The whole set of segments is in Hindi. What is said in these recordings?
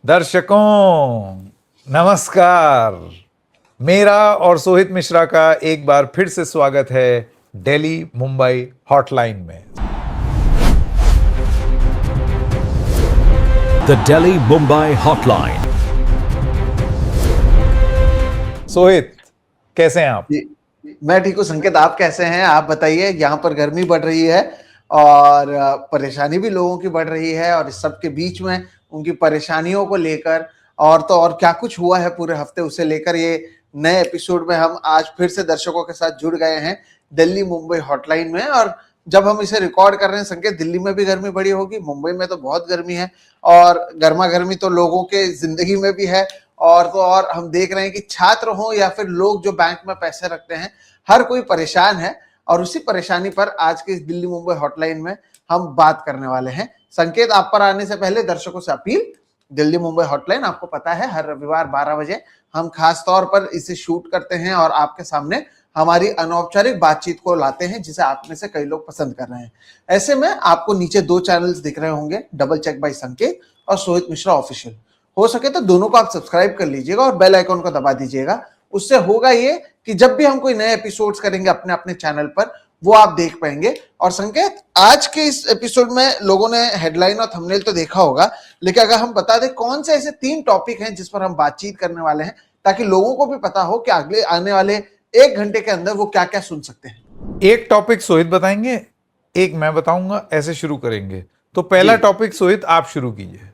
दर्शकों नमस्कार। मेरा और सोहित मिश्रा का एक बार फिर से स्वागत है दिल्ली मुंबई हॉटलाइन में। The Delhi Mumbai Hotline। Sohit कैसे हैं आप? मैं ठीक हूँ संकेत, आप कैसे हैं? आप बताइए। यहाँ पर गर्मी बढ़ रही है और परेशानी भी लोगों की बढ़ रही है, और इस सब के बीच में उनकी परेशानियों को लेकर और तो और क्या कुछ हुआ है पूरे हफ्ते, उसे लेकर ये नए एपिसोड में हम आज फिर से दर्शकों के साथ जुड़ गए हैं दिल्ली मुंबई हॉटलाइन में। और जब हम इसे रिकॉर्ड कर रहे हैं संकेत, दिल्ली में भी गर्मी बढ़ी होगी, मुंबई में तो बहुत गर्मी है और गर्मा गर्मी तो लोगों के जिंदगी में भी है। और तो और हम देख रहे हैं कि छात्र हो या फिर लोग जो बैंक में पैसे रखते हैं, हर कोई परेशान है। और उसी परेशानी पर आज के इस दिल्ली मुंबई हॉटलाइन में हम बात करने वाले हैं। संकेत, आप पर आने से पहले दर्शकों से अपील, दिल्ली मुंबई हॉटलाइन आपको पता है हर रविवार 12 बजे हम खास तौर पर इसे शूट करते हैं और आपके सामने हमारी अनौपचारिक बातचीत को लाते हैं, जिसे आप में से कई लोग पसंद कर रहे हैं। ऐसे में आपको नीचे दो चैनल्स दिख रहे होंगे, डबल चेक बाय संकेत और सोहित मिश्रा ऑफिशियल। हो सके तो दोनों को आप सब्सक्राइब कर लीजिएगा और बेल आइकन को दबा दीजिएगा। उससे होगा ये कि जब भी हम कोई नए एपिसोड्स करेंगे अपने अपने चैनल पर, वो आप देख पाएंगे। और संकेत, आज के इस एपिसोड में लोगों ने हेडलाइन और थंबनेल तो देखा होगा, लेकिन अगर हम बता दें कौन से ऐसे 3 टॉपिक हैं जिस पर हम बातचीत करने वाले हैं, ताकि लोगों को भी पता हो कि अगले आने वाले 1 घंटे के अंदर वो क्या क्या सुन सकते हैं। एक टॉपिक सोहित बताएंगे, एक मैं बताऊंगा, ऐसे शुरू करेंगे। तो पहला टॉपिक सोहित आप शुरू कीजिए।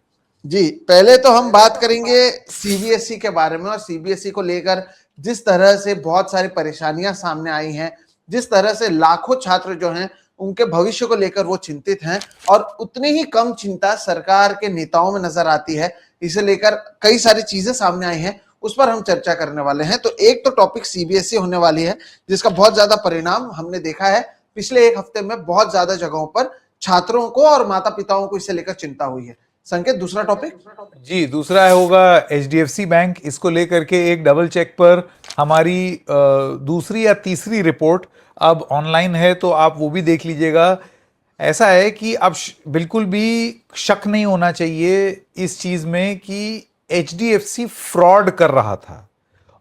जी, पहले तो हम बात करेंगे सीबीएसई के बारे में, और सीबीएसई को लेकर जिस तरह से बहुत सारी परेशानियां सामने आई हैं, जिस तरह से लाखों छात्र जो हैं उनके भविष्य को लेकर वो चिंतित हैं, और उतनी ही कम चिंता सरकार के नेताओं में नजर आती है। इसे लेकर कई सारी चीजें सामने आई हैं, उस पर हम चर्चा करने वाले हैं। तो एक तो टॉपिक सीबीएसई होने वाली है, जिसका बहुत ज्यादा परिणाम हमने देखा है पिछले 1 हफ्ते में। बहुत ज्यादा जगहों पर छात्रों को और माता पिताओं को इसे लेकर चिंता हुई है। संकेत, दूसरा टॉपिक? जी, दूसरा होगा एचडीएफसी बैंक। इसको लेकर के एक डबल चेक पर हमारी दूसरी या तीसरी रिपोर्ट अब ऑनलाइन है, तो आप वो भी देख लीजिएगा। ऐसा है कि अब बिल्कुल भी शक नहीं होना चाहिए इस चीज में कि एचडीएफसी फ्रॉड कर रहा था।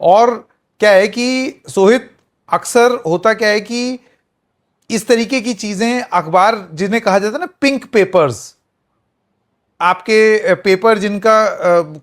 और क्या है कि सोहित, अक्सर होता क्या है कि इस तरीके की चीजें अखबार, जिन्हें कहा जाता है ना पिंक पेपर्स, आपके पेपर जिनका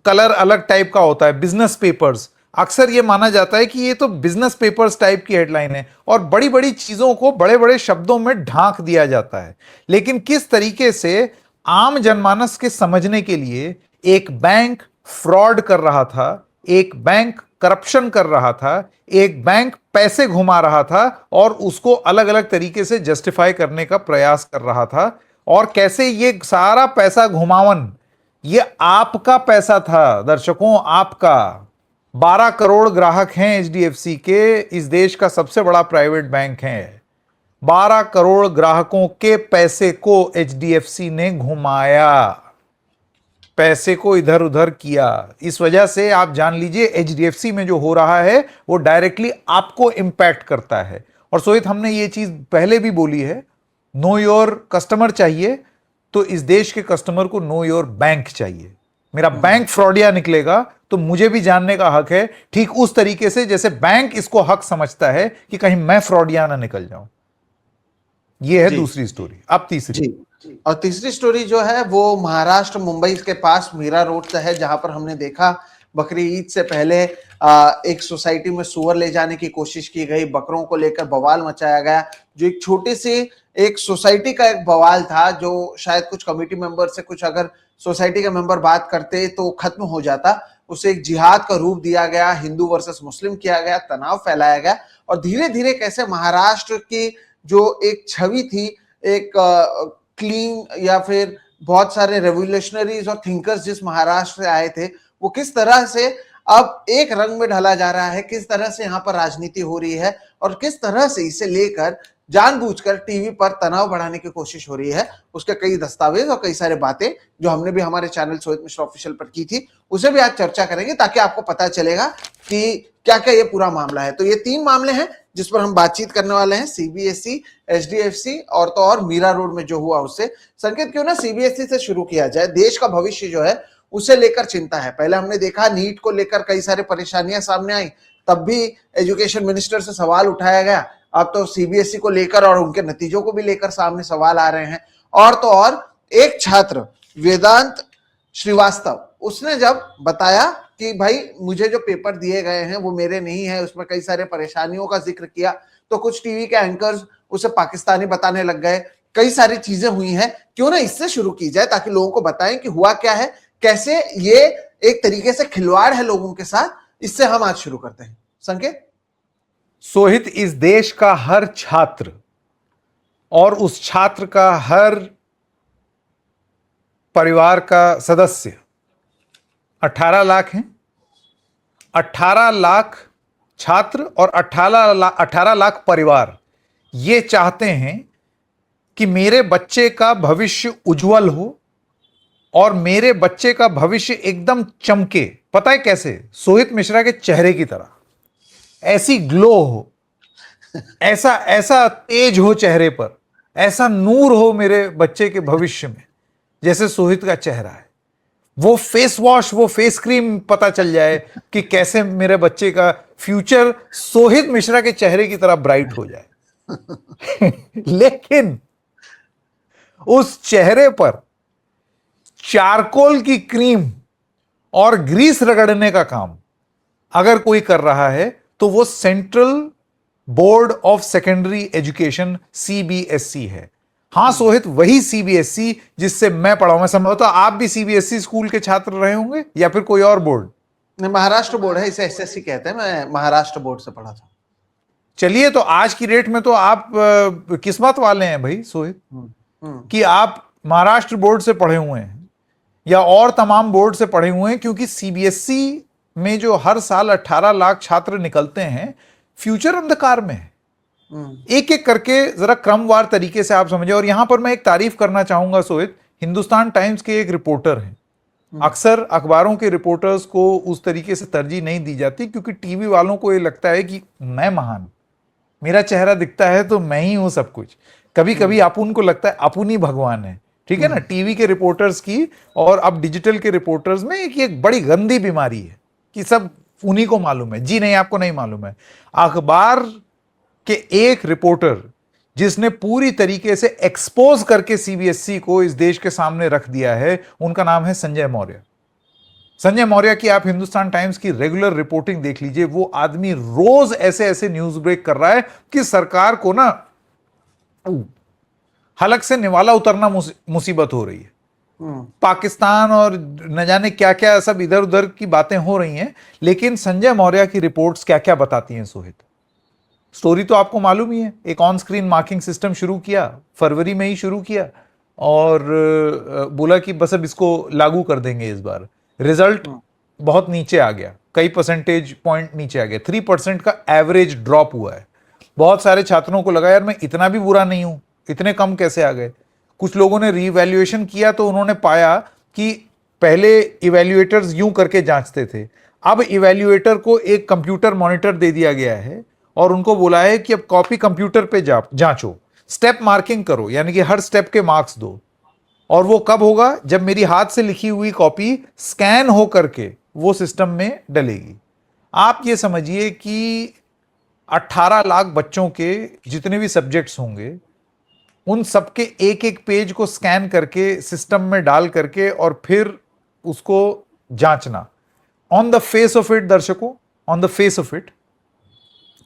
कलर अलग टाइप का होता है, बिजनेस पेपर्स, अक्सर ये माना जाता है कि ये तो बिजनेस पेपर्स टाइप की हेडलाइन है और बड़ी बड़ी चीजों को बड़े बड़े शब्दों में ढांक दिया जाता है। लेकिन किस तरीके से आम जनमानस के समझने के लिए एक बैंक फ्रॉड कर रहा था, एक बैंक करप्शन कर रहा था, एक बैंक पैसे घुमा रहा था और उसको अलग अलग तरीके से जस्टिफाई करने का प्रयास कर रहा था, और कैसे ये सारा पैसा घुमावन ये आपका पैसा था। दर्शकों, आपका 12 करोड़ ग्राहक हैं एचडीएफसी के, इस देश का सबसे बड़ा प्राइवेट बैंक है। 12 करोड़ ग्राहकों के पैसे को एचडीएफसी ने घुमाया, पैसे को इधर उधर किया। इस वजह से आप जान लीजिए एचडीएफसी में जो हो रहा है वो डायरेक्टली आपको इंपैक्ट करता है। और सोहित, हमने ये चीज पहले भी बोली है, नो योर कस्टमर चाहिए तो इस देश के कस्टमर को नो योर बैंक चाहिए। मेरा बैंक फ्रॉडिया निकलेगा तो मुझे भी जानने का हक है, ठीक उस तरीके से जैसे बैंक इसको हक समझता है कि कहीं मैं फ्रॉडिया ना निकल जाऊं। यह है दूसरी स्टोरी। अब तीसरी। और तीसरी स्टोरी जो है वो महाराष्ट्र मुंबई के पास मीरा रोड से है, जहां पर हमने देखा बकरी ईद से पहले एक सोसाइटी में सुअर ले जाने की कोशिश की गई, बकरों को लेकर बवाल मचाया गया। जो एक छोटी सी एक सोसाइटी का एक बवाल था, जो शायद कुछ कमेटी मेंबर से कुछ अगर सोसाइटी के मेंबर बात करते तो खत्म हो जाता, उसे एक जिहाद का रूप दिया गया, हिंदू वर्सेस मुस्लिम किया गया, तनाव फैलाया गया। और धीरे धीरे कैसे महाराष्ट्र की जो एक छवि थी, एक क्लीन या फिर बहुत सारे रेवोल्यूशनरीज और थिंकर्स जिस महाराष्ट्र से आए थे, वो किस तरह से अब एक रंग में ढला जा रहा है, किस तरह से यहाँ पर राजनीति हो रही है और किस तरह से इसे लेकर जानबूझकर टीवी पर तनाव बढ़ाने की कोशिश हो रही है। उसके कई दस्तावेज और कई सारे बातें जो हमने भी हमारे चैनल सोहित मिश्रा ऑफिशियल पर की थी, उसे भी आज चर्चा करेंगे, ताकि आपको पता चलेगा कि क्या क्या ये पूरा मामला है। तो ये 3 मामले हैं जिस पर हम बातचीत करने वाले हैं, सीबीएसई, एचडीएफसी और तो और मीरा रोड में जो हुआ उससे। संकेत, क्यों ना सीबीएसई से शुरू किया जाए। देश का भविष्य जो है उसे लेकर चिंता है। पहले हमने देखा नीट को लेकर कई सारी परेशानियां सामने आई, तब भी एजुकेशन मिनिस्टर से सवाल उठाया गया। अब तो सीबीएसई को लेकर और उनके नतीजों को भी लेकर सामने सवाल आ रहे हैं। और तो और एक छात्र वेदांत श्रीवास्तव, उसने जब बताया कि भाई मुझे जो पेपर दिए गए हैं वो मेरे नहीं है, उसमें कई सारे परेशानियों का जिक्र किया, तो कुछ टीवी के एंकर्स उसे पाकिस्तानी बताने लग गए। कई सारी चीजें हुई हैं, क्यों ना इससे शुरू की जाए ताकि लोगों को बताएं कि हुआ क्या है, कैसे ये एक तरीके से खिलवाड़ है लोगों के साथ। इससे हम आज शुरू करते हैं। संकेत, सोहित, इस देश का हर छात्र और उस छात्र का हर परिवार का सदस्य 18 लाख हैं। 18 लाख छात्र और 18 लाख परिवार ये चाहते हैं कि मेरे बच्चे का भविष्य उज्जवल हो और मेरे बच्चे का भविष्य एकदम चमके। पता है कैसे? सोहित मिश्रा के चेहरे की तरह, ऐसी ग्लो हो, ऐसा ऐसा तेज हो चेहरे पर, ऐसा नूर हो मेरे बच्चे के भविष्य में जैसे सोहित का चेहरा है। वो फेस वॉश, वो फेस क्रीम पता चल जाए कि कैसे मेरे बच्चे का फ्यूचर सोहित मिश्रा के चेहरे की तरह ब्राइट हो जाए। लेकिन उस चेहरे पर चारकोल की क्रीम और ग्रीस रगड़ने का काम अगर कोई कर रहा है तो वो central board of secondary education CBSE है। हां सोहित, वही सीबीएसई जिससे मैं पढ़ा हूं। मैं संभवतः आप भी सीबीएसई स्कूल के छात्र रहे होंगे या फिर कोई और बोर्ड? महाराष्ट्र बोर्ड है, इसे एसएससी कहते हैं। मैं महाराष्ट्र बोर्ड से पढ़ा था। चलिए, तो आज की डेट में तो आप किस्मत वाले हैं भाई सोहित कि आप महाराष्ट्र बोर्ड से पढ़े हुए हैं या और तमाम बोर्ड से पढ़े हुए हैं, क्योंकि सीबीएसई में जो हर साल 18 लाख छात्र निकलते हैं, फ्यूचर अंधकार में है। एक एक करके जरा क्रमवार तरीके से आप समझे। और यहां पर मैं एक तारीफ करना चाहूंगा सोहित, हिंदुस्तान टाइम्स के एक रिपोर्टर हैं। अक्सर अखबारों के रिपोर्टर्स को उस तरीके से तरजीह नहीं दी जाती, क्योंकि टीवी वालों को ये लगता है कि मैं महान, मेरा चेहरा दिखता है तो मैं ही हूं सब कुछ। कभी कभी अपुन को लगता है अपुन ही भगवान है, ठीक है ना, टीवी के रिपोर्टर्स की। और अब डिजिटल के रिपोर्टर्स में एक बड़ी गंदी बीमारी है कि सब उन्हीं को मालूम है। जी नहीं, आपको नहीं मालूम है। अखबार के एक रिपोर्टर जिसने पूरी तरीके से एक्सपोज करके सीबीएसई को इस देश के सामने रख दिया है, उनका नाम है संजय मौर्य। संजय मौर्य की आप हिंदुस्तान टाइम्स की रेगुलर रिपोर्टिंग देख लीजिए। वो आदमी रोज ऐसे ऐसे न्यूज ब्रेक कर रहा है कि सरकार को ना हलक से निवाला उतरना मुसीबत हो रही है। पाकिस्तान और न जाने क्या क्या सब इधर उधर की बातें हो रही हैं, लेकिन संजय मौर्य की रिपोर्ट्स क्या क्या बताती हैं सोहित? स्टोरी तो आपको मालूम ही है। एक ऑन स्क्रीन मार्किंग सिस्टम शुरू किया, फरवरी में ही शुरू किया, और बोला कि बस अब इसको लागू कर देंगे इस बार। रिजल्ट बहुत नीचे आ गया, कई परसेंटेज पॉइंट नीचे आ गया। 3% का एवरेज ड्रॉप हुआ है। बहुत सारे छात्रों को लगा यार मैं इतना भी बुरा नहीं हूं, इतने कम कैसे आ गए। कुछ लोगों ने रीवैल्यूएशन किया तो उन्होंने पाया कि पहले इवैल्यूएटर्स यूं करके जांचते थे, अब इवैल्यूएटर को एक कंप्यूटर मॉनिटर दे दिया गया है और उनको बोला है कि अब कॉपी कंप्यूटर पे जांचो, स्टेप मार्किंग करो, यानी कि हर स्टेप के मार्क्स दो। और वो कब होगा? जब मेरी हाथ से लिखी हुई कॉपी स्कैन हो करके वो सिस्टम में डलेगी। आप ये समझिए कि 18 लाख बच्चों के जितने भी सब्जेक्ट्स होंगे, उन सबके एक एक पेज को स्कैन करके सिस्टम में डाल करके और फिर उसको जांचना। On the face of it दर्शकों, on the face of it,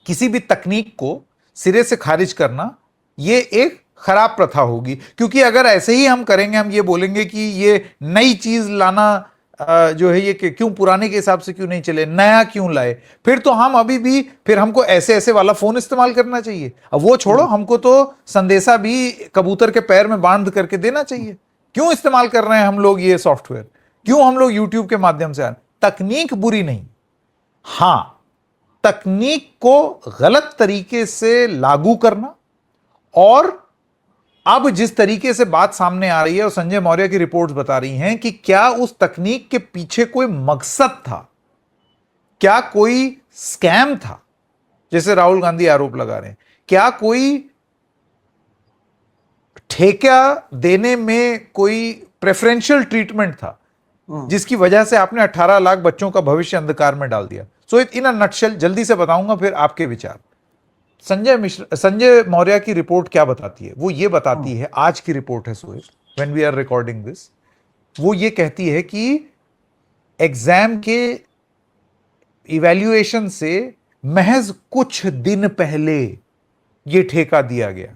किसी भी तकनीक को सिरे से खारिज करना ये एक खराब प्रथा होगी। क्योंकि अगर ऐसे ही हम करेंगे, हम ये बोलेंगे कि ये नई चीज लाना जो है ये क्यों पुराने के हिसाब से क्यों नहीं चले, नया क्यों लाए, फिर तो हम अभी भी फिर हमको ऐसे ऐसे वाला फोन इस्तेमाल करना चाहिए। अब वो छोड़ो, हमको तो संदेशा भी कबूतर के पैर में बांध करके देना चाहिए। क्यों इस्तेमाल कर रहे हैं हम लोग ये सॉफ्टवेयर? क्यों हम लोग यूट्यूब के माध्यम से? तकनीक बुरी नहीं, हां तकनीक को गलत तरीके से लागू करना। और अब जिस तरीके से बात सामने आ रही है और संजय मौर्य की रिपोर्ट्स बता रही हैं कि क्या उस तकनीक के पीछे कोई मकसद था, क्या कोई स्कैम था, जैसे राहुल गांधी आरोप लगा रहे हैं, क्या कोई ठेका देने में कोई प्रेफरेंशियल ट्रीटमेंट था, जिसकी वजह से आपने 18 लाख बच्चों का भविष्य अंधकार में डाल दिया। सो इन अ नटशेल, जल्दी से बताऊंगा फिर आपके विचार। संजय मौर्य की रिपोर्ट क्या बताती है? वो ये बताती है, आज की रिपोर्ट है Sohail, when we are recording this, वो ये कहती है कि एग्जाम के इवैल्यूएशन से महज कुछ दिन पहले ये ठेका दिया गया।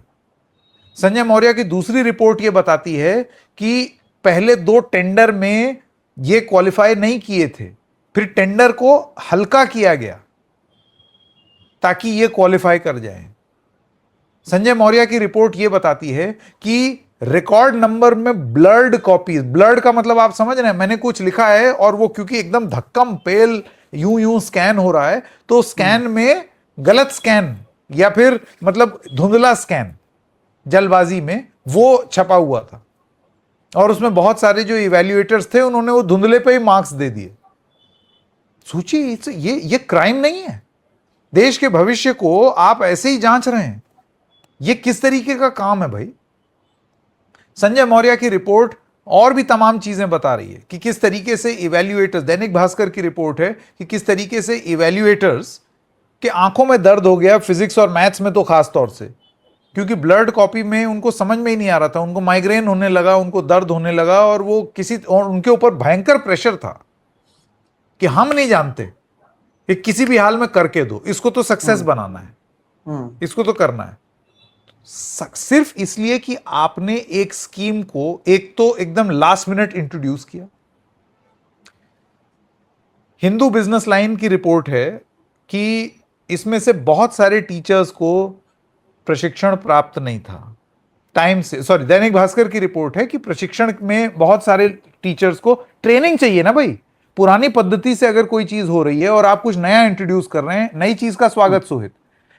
संजय मौर्य की दूसरी रिपोर्ट ये बताती है कि पहले 2 टेंडर में ये क्वालिफाई नहीं किए थे, फिर टेंडर को हल्का किया गया ताकि ये क्वालिफाई कर जाए। संजय मौर्य की रिपोर्ट ये बताती है कि रिकॉर्ड नंबर में ब्लर्ड कॉपीज, ब्लर्ड का मतलब आप समझ रहे हैं, मैंने कुछ लिखा है और वो क्योंकि एकदम धक्कम पेल यूं स्कैन हो रहा है, तो स्कैन में गलत स्कैन या फिर मतलब धुंधला स्कैन जल्दबाजी में वो छपा हुआ था, और उसमें बहुत सारे जो इवैल्यूएटर्स थे उन्होंने वो धुंधले पे ही मार्क्स दे दिए। सोचिए, ये क्राइम नहीं है। देश के भविष्य को आप ऐसे ही जांच रहे हैं, ये किस तरीके का काम है भाई? संजय मौर्य की रिपोर्ट और भी तमाम चीजें बता रही है कि किस तरीके से इवैल्यूएटर्स, दैनिक भास्कर की रिपोर्ट है कि किस तरीके से इवैल्यूएटर्स के आंखों में दर्द हो गया, फिजिक्स और मैथ्स में तो खास तौर से, क्योंकि ब्लर्ड कॉपी में उनको समझ में ही नहीं आ रहा था, उनको माइग्रेन होने लगा, उनको दर्द होने लगा, और वो और उनके ऊपर भयंकर प्रेशर था कि हम नहीं जानते कि किसी भी हाल में करके दो, इसको तो सक्सेस बनाना है, इसको तो करना है। सिर्फ इसलिए कि आपने एक स्कीम को एक तो एकदम लास्ट मिनट इंट्रोड्यूस किया। हिंदू बिजनेस लाइन की रिपोर्ट है कि इसमें से बहुत सारे टीचर्स को प्रशिक्षण प्राप्त नहीं था टाइम से। सॉरी, दैनिक भास्कर की रिपोर्ट है कि प्रशिक्षण में बहुत सारे टीचर्स को ट्रेनिंग चाहिए ना भाई। पुरानी पद्धति से अगर कोई चीज हो रही है और आप कुछ नया इंट्रोड्यूस कर रहे हैं, नई चीज का स्वागत सोहित,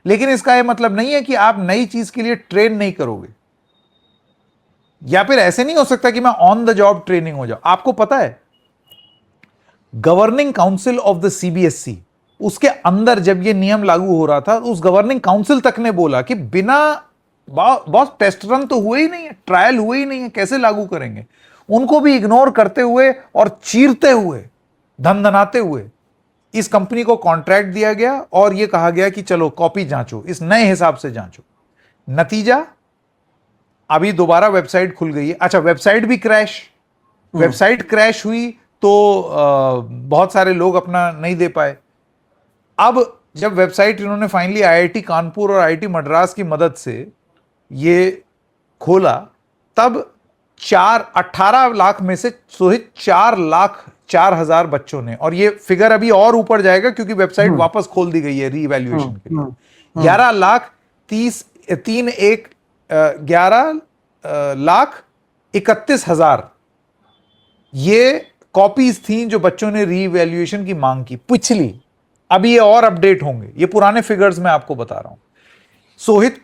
लेकिन इसका यह मतलब नहीं है कि आप नई चीज के लिए ट्रेन नहीं करोगे, या फिर ऐसे नहीं हो सकता कि मैं ऑन द जॉब ट्रेनिंग हो जाऊं। आपको पता है, governing council of the CBSE, उसके अंदर जब यह नियम लागू हो रहा था, उस गवर्निंग काउंसिल तक ने बोला कि बिना बहुत टेस्ट रन तो हुए ही नहीं है, ट्रायल हुए ही नहीं है, कैसे लागू करेंगे। उनको भी इग्नोर करते हुए और चीरते हुए, धनधनाते हुए इस कंपनी को कॉन्ट्रैक्ट दिया गया और यह कहा गया कि चलो कॉपी जांचो, इस नए हिसाब से जांचो। नतीजा, अभी दोबारा वेबसाइट खुल गई है। अच्छा, वेबसाइट भी क्रैश, वेबसाइट क्रैश हुई तो बहुत सारे लोग अपना नहीं दे पाए। अब जब वेबसाइट इन्होंने फाइनली आईआईटी कानपुर और आईआईटी मद्रास की मदद से ये खोला, तब 18 लाख में से 4,04,000 बच्चों ने, और ये फिगर अभी और ऊपर जाएगा क्योंकि वेबसाइट वापस खोल दी गई है रीइवैल्यूएशन के लिए, 11,31,000 ये कॉपीज थी जो बच्चों ने रीइवैल्यूएशन की मांग की पिछली। अभी ये और अपडेट होंगे, ये पुराने फिगर्स मैं आपको बता रहा हूं। सोहित,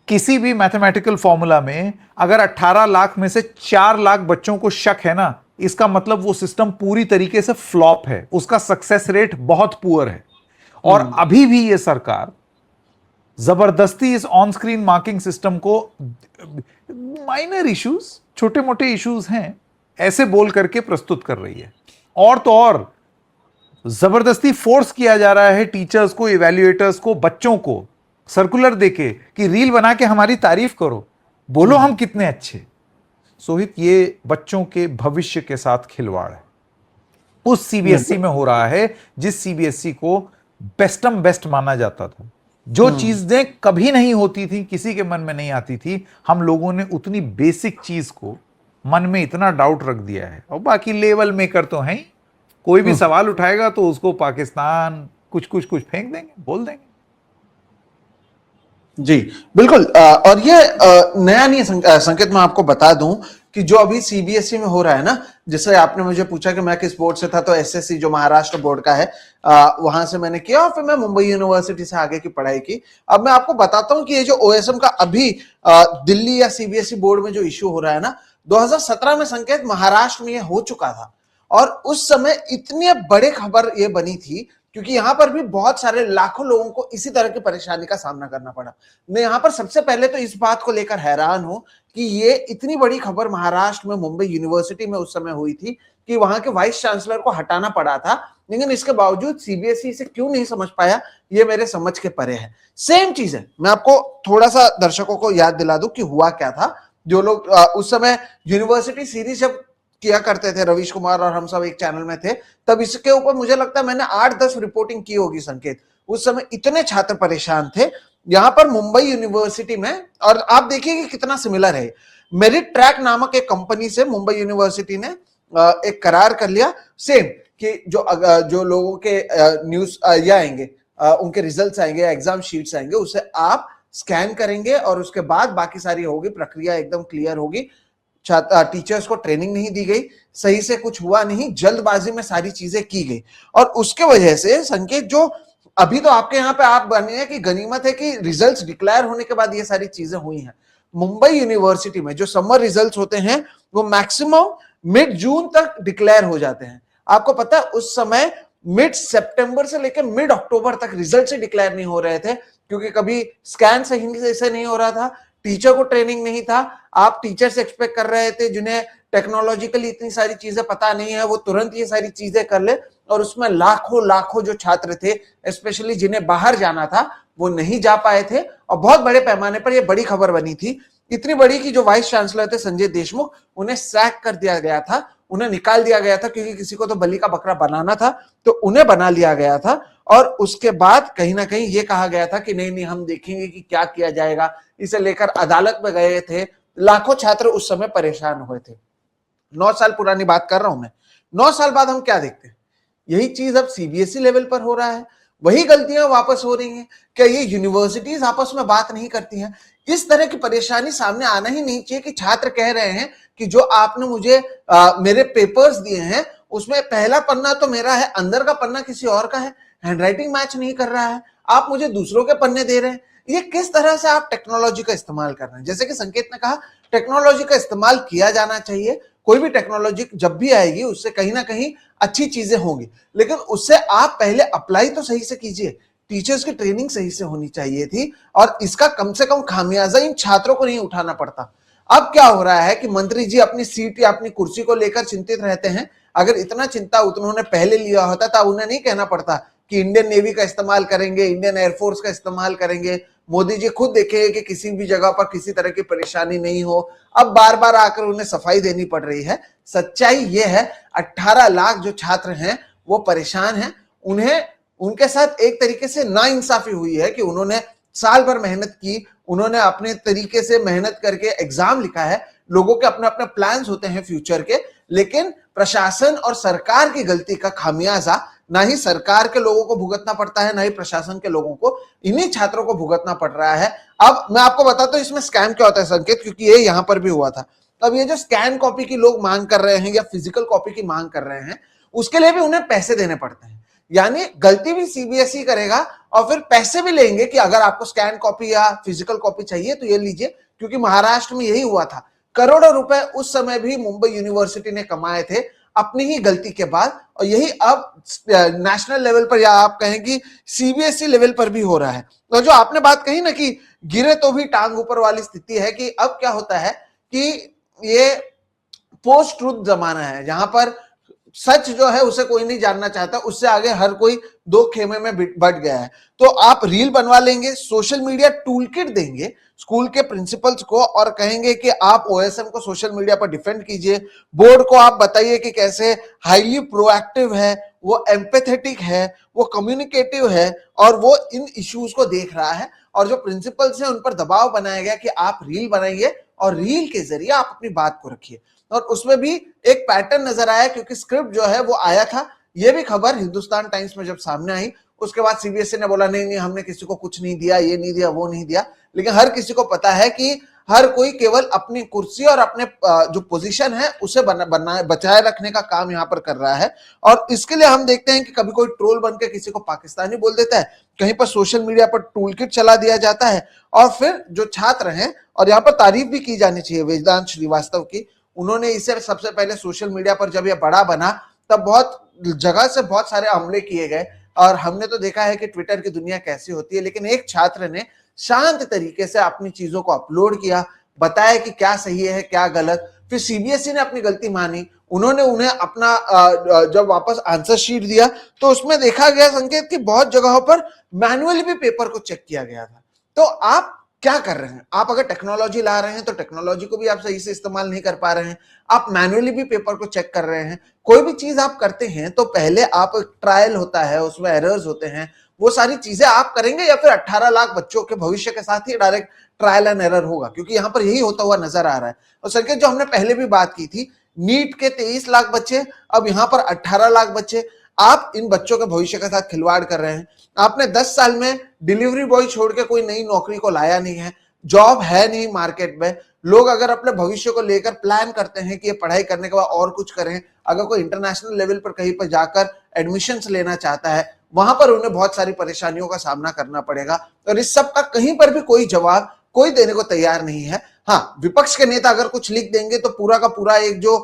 किसी भी मैथमेटिकल फॉर्मूला में अगर 18 लाख में से 4 लाख बच्चों को शक है ना, इसका मतलब वो सिस्टम पूरी तरीके से फ्लॉप है, उसका सक्सेस रेट बहुत पुअर है। और अभी भी ये सरकार जबरदस्ती इस ऑन स्क्रीन मार्किंग सिस्टम को, माइनर इश्यूज, छोटे मोटे इश्यूज हैं, ऐसे बोल करके प्रस्तुत कर रही है। और तो और जबरदस्ती फोर्स किया जा रहा है टीचर्स को, इवैल्यूएटर्स को, बच्चों को सर्कुलर देके कि रील बना के हमारी तारीफ करो, बोलो हम कितने अच्छे। सोहित, ये बच्चों के भविष्य के साथ खिलवाड़ है। उस सीबीएसई में हो रहा है जिस सीबीएसई को बेस्टम बेस्ट माना जाता था। जो चीजें कभी नहीं होती थी, किसी के मन में नहीं आती थी, हम लोगों ने उतनी बेसिक चीज को मन में इतना डाउट रख दिया है। और बाकी लेवल मेकर तो हैं, कोई भी सवाल उठाएगा तो उसको पाकिस्तान कुछ फेंक देंगे, बोल देंगे। जी बिल्कुल। और ये नया नहीं संकेत, मैं आपको बता दूं कि जो अभी सीबीएसई में हो रहा है ना, जैसे आपने मुझे पूछा कि मैं किस बोर्ड से था, तो एसएससी जो महाराष्ट्र बोर्ड का है, वहां से मैंने किया और फिर मैं मुंबई यूनिवर्सिटी से आगे की पढ़ाई की। अब मैं आपको बताता हूं कि ये जो ओएसएम का अभी दिल्ली या सीबीएसई बोर्ड में जो इश्यू हो रहा है ना, 2017 में संकेत महाराष्ट्र में ये हो चुका था। और उस समय इतनी बड़ी खबर ये बनी थी क्योंकि यहां पर भी बहुत सारे लाखों लोगों को इसी तरह की परेशानी का सामना करना पड़ा। मैं यहां पर सबसे पहले तो इस बात को लेकर हैरान हूं कि ये इतनी बड़ी खबर महाराष्ट्र में मुंबई यूनिवर्सिटी में उस समय हुई थी कि वहां के वाइस चांसलर को हटाना पड़ा था, लेकिन इसके बावजूद सीबीएसई से क्यों नहीं समझ पाया, ये मेरे समझ के परे है। सेम चीज है, मैं आपको थोड़ा सा दर्शकों को याद दिला दूं कि हुआ क्या था। जो लोग उस समय यूनिवर्सिटी सीरीज जब किया करते थे, रवीश कुमार और हम सब एक चैनल में थे, तब इसके ऊपर मुझे लगता है मैंने 8-10 रिपोर्टिंग की होगी संकेत। उस समय इतने छात्र परेशान थे यहां पर मुंबई यूनिवर्सिटी में, और आप देखिए कि कितना सिमिलर है। मेरिट ट्रैक नामक एक कंपनी से मुंबई यूनिवर्सिटी ने एक करार कर लिया, सेम कि जो लोगों के न्यूज ये आएंगे, उनके रिजल्ट्स आएंगे, एग्जाम शीट्स आएंगे, उसे आप स्कैन करेंगे और उसके बाद बाकी सारी होगी, प्रक्रिया एकदम क्लियर होगी। टीचर्स को ट्रेनिंग नहीं दी गई, सही से कुछ हुआ नहीं, जल्दबाजी में सारी चीजें की गई, और उसके वजह से संकेत जो अभी तो आपके यहाँ पे आप बने हैं कि गनीमत है कि रिजल्ट्स डिक्लेयर होने के बाद ये सारी चीजें हुई हैं। मुंबई यूनिवर्सिटी में जो समर रिजल्ट्स होते हैं वो मैक्सिमम मिड जून तक डिक्लेयर हो जाते हैं। आपको पता है उस समय मिड सितंबर से लेकर मिड अक्टूबर तक रिजल्ट से डिक्लेयर नहीं हो रहे थे, क्योंकि कभी स्कैन सही से नहीं हो रहा था, टीचर को ट्रेनिंग नहीं था। आप टीचर से एक्सपेक्ट कर रहे थे जिन्हें टेक्नोलॉजिकली इतनी सारी चीजें पता नहीं है, वो तुरंत ये सारी चीजें कर ले, और उसमें लाखों लाखों जो छात्र थे, स्पेशली जिन्हें बाहर जाना था, वो नहीं जा पाए थे। और बहुत बड़े पैमाने पर ये बड़ी खबर बनी थी, इतनी बड़ी कि जो वाइस चांसलर थे संजय देशमुख, उन्हें सैक कर दिया गया था, उन्हें निकाल दिया गया था, क्योंकि किसी को तो बलि का बकरा बनाना था, तो उन्हें बना लिया गया था। और उसके बाद कहीं ना कहीं ये कहा गया था कि नहीं नहीं, हम देखेंगे कि क्या किया जाएगा। इसे लेकर अदालत में गए थे, लाखों छात्र उस समय परेशान हुए थे। 9 साल पुरानी बात कर रहा हूं मैं। 9 साल बाद हम क्या देखते हैं, यही चीज अब सीबीएसई लेवल पर हो रहा है, वही गलतियां वापस हो रही हैं। क्या ये यूनिवर्सिटीज आपस में बात नहीं करती हैं? इस तरह की परेशानी सामने आना ही नहीं चाहिए कि छात्र कह रहे हैं कि जो आपने मुझे मेरे पेपर्स दिए हैं उसमें पहला पन्ना तो मेरा है, अंदर का पन्ना किसी और का है, हैंडराइटिंग मैच नहीं कर रहा है, आप मुझे दूसरों के पन्ने दे रहे हैं। ये किस तरह से आप टेक्नोलॉजी का इस्तेमाल कर रहे हैं? जैसे कि संकेत ने कहा, टेक्नोलॉजी का इस्तेमाल किया जाना चाहिए। कोई भी टेक्नोलॉजी जब भी आएगी उससे कहीं ना कहीं अच्छी चीजें होंगी, लेकिन उससे आप पहले अप्लाई तो सही से कीजिए। टीचर्स की ट्रेनिंग सही से होनी चाहिए थी, और इसका कम से कम खामियाजा इन छात्रों को नहीं उठाना पड़ता। अब क्या हो रहा है कि मंत्री जी अपनी सीट या अपनी कुर्सी को लेकर चिंतित रहते हैं। अगर इतना चिंता उन्होंने पहले लिया होता तो उन्हें नहीं कहना पड़ता कि इंडियन नेवी का इस्तेमाल करेंगे, इंडियन एयरफोर्स का इस्तेमाल करेंगे। मोदी जी खुद देखेंगे कि किसी भी जगह पर किसी तरह की परेशानी नहीं हो। अब बार बार आकर उन्हें सफाई देनी पड़ रही है। सच्चाई यह है, 18 लाख जो छात्र हैं वो परेशान हैं। उन्हें उनके साथ एक तरीके से नाइंसाफी हुई है कि उन्होंने साल भर मेहनत की, उन्होंने अपने तरीके से मेहनत करके एग्जाम लिखा है। लोगों के अपने अपने प्लान्स होते हैं फ्यूचर के, लेकिन प्रशासन और सरकार की गलती का खामियाजा ना ही सरकार के लोगों को भुगतना पड़ता है, ना ही प्रशासन के लोगों को, इन्हीं छात्रों को भुगतना पड़ रहा है। अब मैं आपको बताता हूं इसमें स्कैम क्या होता है संकेत, क्योंकि ये यहां पर भी हुआ था। अब ये जो स्कैन कॉपी की लोग मांग कर रहे हैं या फिजिकल कॉपी की मांग कर रहे हैं, उसके लिए भी उन्हें पैसे देने पड़ते हैं। यानी गलती भी सीबीएसई करेगा और फिर पैसे भी लेंगे कि अगर आपको स्कैन कॉपी या फिजिकल कॉपी चाहिए तो ये लीजिए, क्योंकि महाराष्ट्र में यही हुआ था। करोड़ों रुपए उस समय भी मुंबई यूनिवर्सिटी ने कमाए थे अपनी ही गलती के बाद, और यही अब नेशनल लेवल पर या आप कहें कि सीबीएसई लेवल पर भी हो रहा है। तो जो आपने बात कही ना कि गिरे तो भी टांग ऊपर वाली स्थिति है, कि अब क्या होता है कि ये पोस्ट ट्रूथ जमाना है, जहां पर सच जो है उसे कोई नहीं जानना चाहता, उससे आगे हर कोई दो खेमे में बढ़ गया है। तो आप रील बनवा लेंगे, सोशल मीडिया टूलकिट देंगे स्कूल के प्रिंसिपल्स को और कहेंगे कि आप ओएसएम को सोशल मीडिया पर डिफेंड कीजिए। बोर्ड को आप बताइए कि कैसे हाईली प्रोएक्टिव है, वो एम्पैथेटिक है, वो कम्युनिकेटिव है, और वो इन इश्यूज को देख रहा है। और जो प्रिंसिपल्स हैं उन पर दबाव बनाया गया कि आप रील बनाइए और रील के जरिए आप अपनी बात को रखिए। और उसमें भी एक पैटर्न नजर आया, क्योंकि स्क्रिप्ट जो है वो आया था। ये भी खबर हिंदुस्तान टाइम्स में जब सामने आई, उसके बाद सीबीएसई ने बोला नहीं नहीं, हमने किसी को कुछ नहीं दिया, ये नहीं दिया, वो नहीं दिया। लेकिन हर किसी को पता है कि हर कोई केवल अपनी कुर्सी और अपने जो पोजीशन है उसे बचाए रखने का काम यहाँ पर कर रहा है। और इसके लिए हम देखते हैं कि कभी कोई ट्रोल बन के किसी को पाकिस्तानी बोल देता है, कहीं पर सोशल मीडिया पर टूलकिट चला दिया जाता है, और फिर जो छात्र हैं, और यहाँ पर तारीफ भी की जानी चाहिए वेदांत श्रीवास्तव की, उन्होंने इसे सबसे पहले सोशल मीडिया पर जब यह बड़ा बना तब बहुत जगह से बहुत सारे हमले किए गए, और हमने तो देखा है कि ट्विटर की दुनिया कैसी होती है। लेकिन एक छात्र ने शांत तरीके से अपनी चीजों को अपलोड किया, बताया कि क्या सही है क्या गलत, फिर सीबीएसई ने अपनी गलती मानी, उन्होंने उन्हें अपना जब वापस आंसर शीट दिया तो उसमें देखा गया संकेत कि बहुत जगहों पर मैनुअली भी पेपर को चेक किया गया था। तो आप क्या कर रहे हैं? आप अगर टेक्नोलॉजी ला रहे हैं तो टेक्नोलॉजी को भी आप सही से इस्तेमाल नहीं कर पा रहे हैं, आप मैनुअली भी पेपर को चेक कर रहे हैं। कोई भी चीज आप करते हैं तो पहले आप ट्रायल होता है, उसमें एरर्स होते हैं, वो सारी चीजें आप करेंगे या फिर 18 लाख बच्चों के भविष्य के साथ ही डायरेक्ट ट्रायल एंड एरर होगा? क्योंकि यहां पर यही होता हुआ नजर आ रहा है। और संकेत, जो हमने पहले भी बात की थी, नीट के 23 लाख बच्चे, अब यहां पर 18 लाख बच्चे, आप इन बच्चों के भविष्य के साथ खिलवाड़ कर रहे हैं। आपने 10 साल में डिलीवरी बॉय छोड़ के कोई नई नौकरी को लाया नहीं है, जॉब है नहीं मार्केट में। लोग अगर अपने भविष्य को लेकर प्लान करते हैं कि ये पढ़ाई करने के बाद और कुछ करें, अगर कोई इंटरनेशनल लेवल पर कहीं पर जाकर एडमिशंस लेना चाहता है, वहां पर उन्हें बहुत सारी परेशानियों का सामना करना पड़ेगा। और इस सब का कहीं पर भी कोई जवाब कोई देने को तैयार नहीं है। हाँ, विपक्ष के नेता अगर कुछ लिख देंगे तो पूरा का पूरा एक जो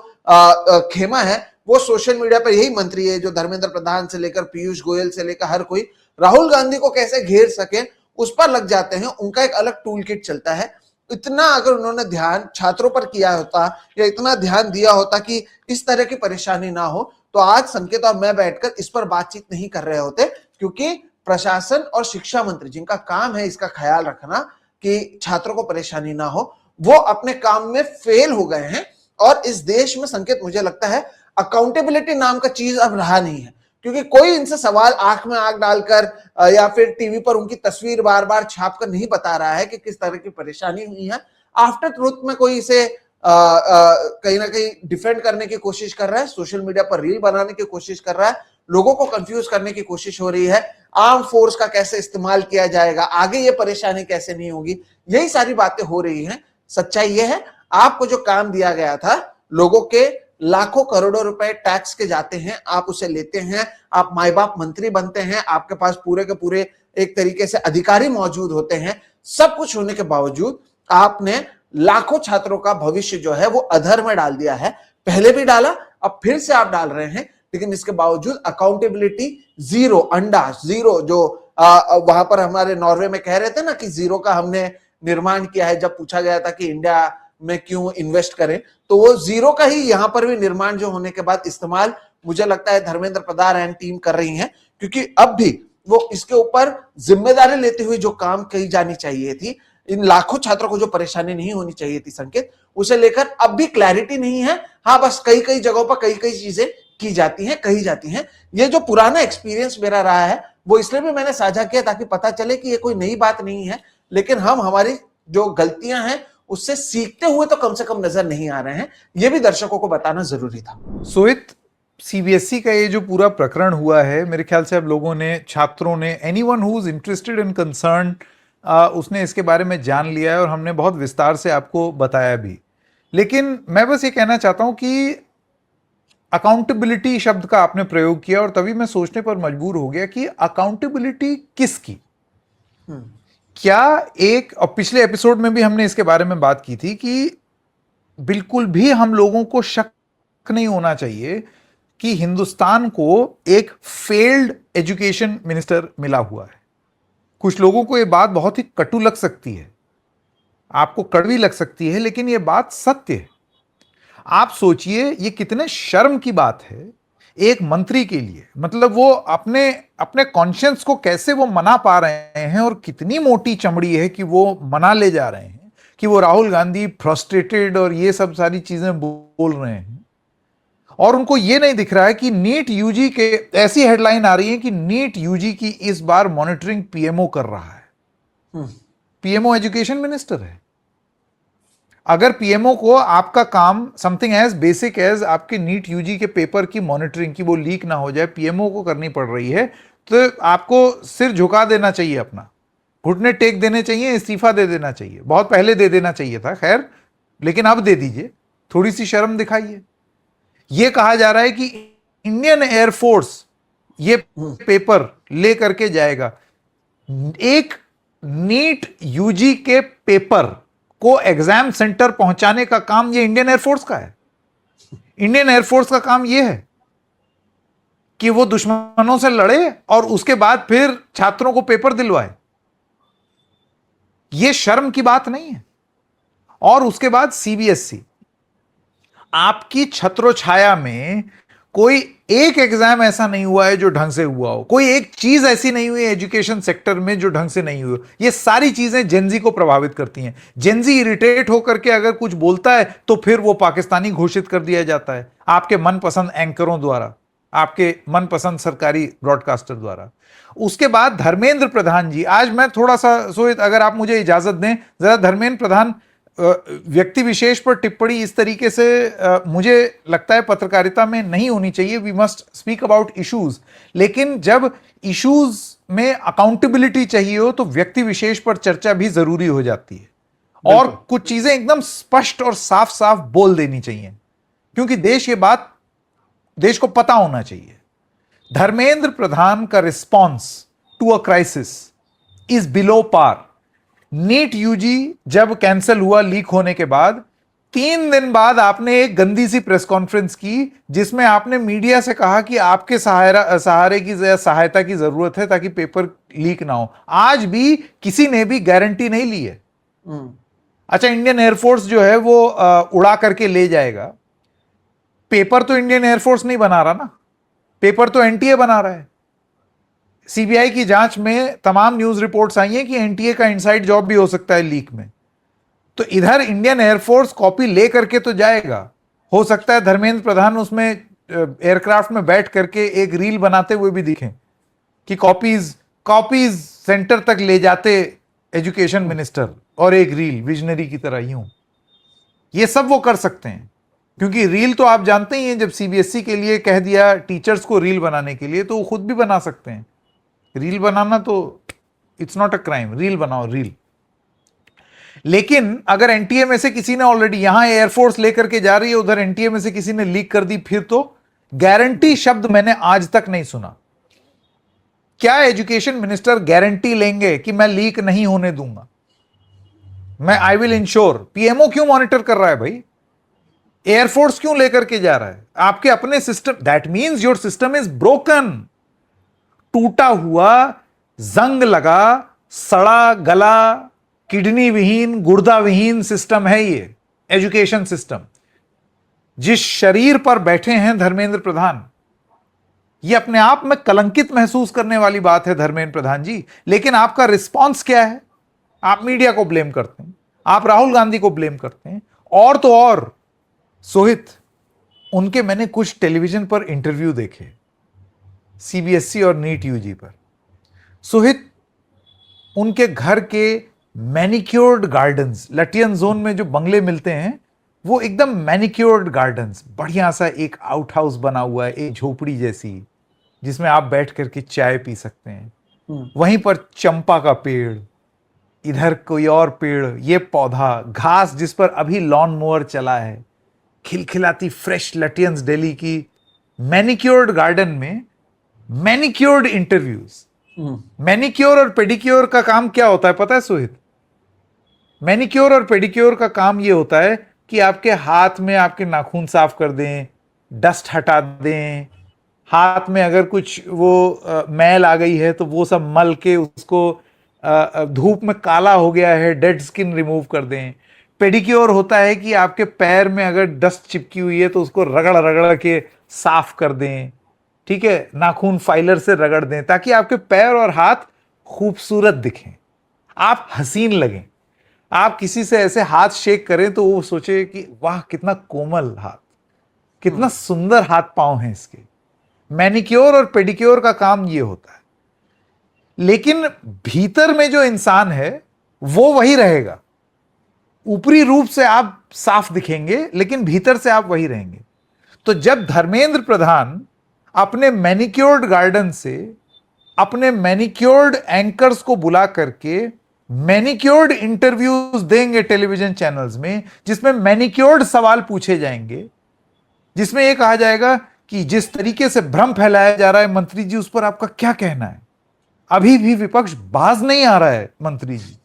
खेमा है वो सोशल मीडिया पर, यही मंत्री है जो धर्मेंद्र प्रधान से लेकर पीयूष गोयल से लेकर हर कोई राहुल गांधी को कैसे घेर सके उस पर लग जाते हैं। उनका एक अलग टूल किट चलता है। इतना अगर उन्होंने ध्यान छात्रों पर किया होता या इतना ध्यान दिया होता कि इस तरह की परेशानी ना हो, तो आज संकेत और मैं बैठकर इस पर बातचीत नहीं कर रहे होते। क्योंकि प्रशासन और शिक्षा मंत्री, जिनका काम है इसका ख्याल रखना कि छात्रों को परेशानी ना हो, वो अपने काम में फेल हो गए हैं। और इस देश में संकेत, मुझे लगता है अकाउंटेबिलिटी नाम का चीज अब रहा नहीं है। क्योंकि कोई इनसे सवाल आंख में आंख डालकर या फिर टीवी पर उनकी तस्वीर बार बार छापकर नहीं बता रहा है कि किस तरह की परेशानी हुई है। आफ्टर ट्रूथ में कोई इसे कहीं ना कहीं डिफेंड करने की कोशिश कर रहा है, सोशल मीडिया पर रील बनाने की कोशिश कर रहा है, लोगों को कंफ्यूज करने की कोशिश हो रही है। आर्म फोर्स का कैसे इस्तेमाल किया जाएगा, आगे ये परेशानी कैसे नहीं होगी, यही सारी बातें हो रही हैं। सच्चाई ये है, आपको जो काम दिया गया था, लोगों के लाखों करोड़ों रुपए टैक्स के जाते हैं, आप उसे लेते हैं, आप माई बाप मंत्री बनते हैं, आपके पास पूरे के पूरे एक तरीके से अधिकारी मौजूद होते हैं। सब कुछ होने के बावजूद आपने लाखों छात्रों का भविष्य जो है वो अधर में डाल दिया है। पहले भी डाला, अब फिर से आप डाल रहे हैं, लेकिन इसके बावजूद अकाउंटेबिलिटी जीरो, अंडा जीरो। जो वहां पर हमारे नॉर्वे में कह रहे थे ना कि जीरो का हमने निर्माण किया है, जब पूछा गया था कि इंडिया में क्यों इन्वेस्ट करें, तो वो जीरो का ही यहां पर भी निर्माण जो होने के बाद इस्तेमाल मुझे लगता है धर्मेंद्र प्रधान एंड टीम कर रही है। क्योंकि अब भी वो इसके ऊपर जिम्मेदारी लेते हुए जो काम की जानी चाहिए थी, इन लाखों छात्रों को जो परेशानी नहीं होनी चाहिए थी संकेत, उसे लेकर अब भी क्लैरिटी नहीं है। हाँ, बस कई कई जगहों पर कई कई चीजें की जाती हैं, कही जाती हैं। ये जो पुराना एक्सपीरियंस मेरा रहा है वो इसलिए भी मैंने साझा किया ताकि पता चले कि ये कोई नई बात नहीं है, लेकिन हम हमारी जो गलतियां हैं उससे सीखते हुए तो कम से कम नजर नहीं आ रहे हैं। ये भी दर्शकों को बताना जरूरी था। सोहित, सीबीएसई का ये जो पूरा प्रकरण हुआ है, मेरे ख्याल से अब लोगों ने, छात्रों ने, anyone who is interested in concern, उसने इसके बारे में जान लिया है और हमने बहुत विस्तार से आपको बताया भी। लेकिन मैं बस ये कहना चाहता हूं कि अकाउंटेबिलिटी शब्द का आपने प्रयोग किया और तभी मैं सोचने पर मजबूर हो गया कि अकाउंटेबिलिटी किसकी? क्या एक, और पिछले एपिसोड में भी हमने इसके बारे में बात की थी कि बिल्कुल भी हम लोगों को शक नहीं होना चाहिए कि हिंदुस्तान को एक फेल्ड एजुकेशन मिनिस्टर मिला हुआ है। कुछ लोगों को यह बात बहुत ही कटु लग सकती है, आपको कड़वी लग सकती है, लेकिन यह बात सत्य है। आप सोचिए ये कितने शर्म की बात है एक मंत्री के लिए। मतलब वो अपने अपने कॉन्शियंस को कैसे वो मना पा रहे हैं और कितनी मोटी चमड़ी है कि वो मना ले जा रहे हैं कि वो राहुल गांधी फ्रस्ट्रेटेड और ये सब सारी चीजें बोल रहे हैं। और उनको ये नहीं दिख रहा है कि नीट यूजी के, ऐसी हेडलाइन आ रही है कि नीट यूजी की इस बार मॉनिटरिंग पीएमओ कर रहा है। पीएमओ एजुकेशन मिनिस्टर है। अगर पीएमओ को आपका काम समथिंग एज बेसिक एज आपके नीट यूजी के पेपर की मॉनिटरिंग की, वो लीक ना हो जाए, पीएमओ को करनी पड़ रही है, तो आपको सिर झुका देना चाहिए, अपना घुटने टेक देने चाहिए, इस्तीफा दे देना चाहिए। बहुत पहले दे देना चाहिए था, खैर, लेकिन अब दे दीजिए, थोड़ी सी शर्म दिखाइए। यह कहा जा रहा है कि इंडियन एयरफोर्स ये पेपर ले करके जाएगा। एक नीट यूजी के पेपर को एग्जाम सेंटर पहुंचाने का काम ये इंडियन एयरफोर्स का है। इंडियन एयरफोर्स का काम ये है कि वो दुश्मनों से लड़े और उसके बाद फिर छात्रों को पेपर दिलवाए। ये शर्म की बात नहीं है। और उसके बाद सीबीएसई, आपकी छत्रोछाया में कोई एक एग्जाम ऐसा नहीं हुआ है जो ढंग से हुआ हो, कोई एक चीज ऐसी नहीं हुई एजुकेशन सेक्टर में जो ढंग से नहीं हुई हो। ये सारी चीजें जेनजी को प्रभावित करती हैं। जेनजी इरिटेट होकर के अगर कुछ बोलता है तो फिर वो पाकिस्तानी घोषित कर दिया जाता है आपके मनपसंद एंकरों द्वारा, आपके मनपसंद सरकारी ब्रॉडकास्टर द्वारा। उसके बाद धर्मेंद्र प्रधान जी, आज मैं थोड़ा सा सोहित अगर आप मुझे इजाजत दें, जरा धर्मेंद्र प्रधान व्यक्ति विशेष पर टिप्पणी इस तरीके से मुझे लगता है पत्रकारिता में नहीं होनी चाहिए। We must speak about issues, लेकिन जब इश्यूज में अकाउंटेबिलिटी चाहिए हो तो व्यक्ति विशेष पर चर्चा भी जरूरी हो जाती है और कुछ चीजें एकदम स्पष्ट और साफ साफ बोल देनी चाहिए, क्योंकि देश को पता होना चाहिए। धर्मेंद्र प्रधान का response to a crisis is below par. NEET UG जब कैंसिल हुआ लीक होने के बाद 3 दिन बाद आपने एक गंदी सी प्रेस कॉन्फ्रेंस की जिसमें आपने मीडिया से कहा कि आपके सहारे की सहायता की जरूरत है ताकि पेपर लीक ना हो। आज भी किसी ने भी गारंटी नहीं ली है। अच्छा, इंडियन एयरफोर्स जो है वो उड़ा करके ले जाएगा, पेपर तो इंडियन एयरफोर्स नहीं बना रहा ना, पेपर तो एनटीए बना रहा है। सीबीआई की जांच में तमाम न्यूज रिपोर्ट्स आई हैं कि एनटीए का इनसाइड जॉब भी हो सकता है लीक में। तो इधर इंडियन एयरफोर्स कॉपी ले करके तो जाएगा, हो सकता है धर्मेंद्र प्रधान उसमें एयरक्राफ्ट में बैठ करके एक रील बनाते हुए भी दिखें कि कॉपीज सेंटर तक ले जाते एजुकेशन मिनिस्टर, और एक रील विजनरी की तरह यूं। ये सब वो कर सकते हैं, क्योंकि रील तो आप जानते ही हैं, जब सीबीएसई के लिए कह दिया टीचर्स को रील बनाने के लिए तो वो खुद भी बना सकते हैं। रील बनाना तो it's not a crime, reel बनाओ रील। लेकिन अगर एनटीए में से किसी ने ऑलरेडी, यहां एयरफोर्स लेकर के जा रही है, उधर एनटीए में से किसी ने लीक कर दी, फिर तो गारंटी शब्द मैंने आज तक नहीं सुना। क्या एजुकेशन मिनिस्टर गारंटी लेंगे कि मैं लीक नहीं होने दूंगा, मैं आई विल इंश्योर? पीएमओ क्यों मॉनिटर कर रहा है भाई? एयरफोर्स क्यों लेकर के जा रहा है? आपके अपने system, that means your system is broken. टूटा हुआ, जंग लगा, सड़ा गला, किडनी विहीन, गुर्दा विहीन सिस्टम है ये एजुकेशन सिस्टम। जिस शरीर पर बैठे हैं धर्मेंद्र प्रधान, ये अपने आप में कलंकित महसूस करने वाली बात है धर्मेंद्र प्रधान जी। लेकिन आपका रिस्पांस क्या है? आप मीडिया को ब्लेम करते हैं, आप राहुल गांधी को ब्लेम करते हैं, और तो और सोहित, उनके मैंने कुछ टेलीविजन पर इंटरव्यू देखे सीबीएसई और नीट यूजी पर। सोहित, उनके घर के मैनिक्योर्ड गार्डन्स, लटियन जोन में जो बंगले मिलते हैं वो एकदम मैनिक्योर्ड गार्डन्स, बढ़िया सा एक आउट हाउस बना हुआ है, एक झोपड़ी जैसी, जिसमें आप बैठ करके चाय पी सकते हैं। वहीं पर चंपा का पेड़, इधर कोई और पेड़, ये पौधा, घास जिस पर अभी लॉन मोअर चला है, खिलखिलाती फ्रेश लटियंस दिल्ली की मैनिक्योर्ड गार्डन में मैनिक्योर्ड इंटरव्यूज। मैनिक्योर और पेडिक्योर का काम क्या होता है पता है सोहित? मैनिक्योर और पेडिक्योर का काम ये होता है कि आपके हाथ में आपके नाखून साफ कर दें, डस्ट हटा दें, हाथ में अगर कुछ वो मैल आ गई है तो वो सब मल के उसको धूप में काला हो गया है, डेड स्किन रिमूव कर दें। पेडिक्योर होता है कि आपके पैर में अगर डस्ट चिपकी हुई है तो उसको रगड़ रगड़ के साफ कर दें, ठीक है, नाखून फाइलर से रगड़ दें ताकि आपके पैर और हाथ खूबसूरत दिखें, आप हसीन लगें। आप किसी से ऐसे हाथ शेक करें तो वो सोचे कि वाह कितना कोमल हाथ, कितना सुंदर हाथ पांव हैं इसके। मैनिक्योर और पेडिक्योर का काम ये होता है। लेकिन भीतर में जो इंसान है वो वही रहेगा। ऊपरी रूप से आप साफ दिखेंगे लेकिन भीतर से आप वही रहेंगे। तो जब धर्मेंद्र प्रधान अपने मैनिक्योर्ड गार्डन से अपने मैनिक्योर्ड एंकर्स को बुला करके मैनिक्योर्ड इंटरव्यूज देंगे टेलीविजन चैनल्स में, जिसमें मैनिक्योर्ड सवाल पूछे जाएंगे, जिसमें यह कहा जाएगा कि जिस तरीके से भ्रम फैलाया जा रहा है मंत्री जी, उस पर आपका क्या कहना है? अभी भी विपक्ष बाज नहीं आ रहा है मंत्री जी।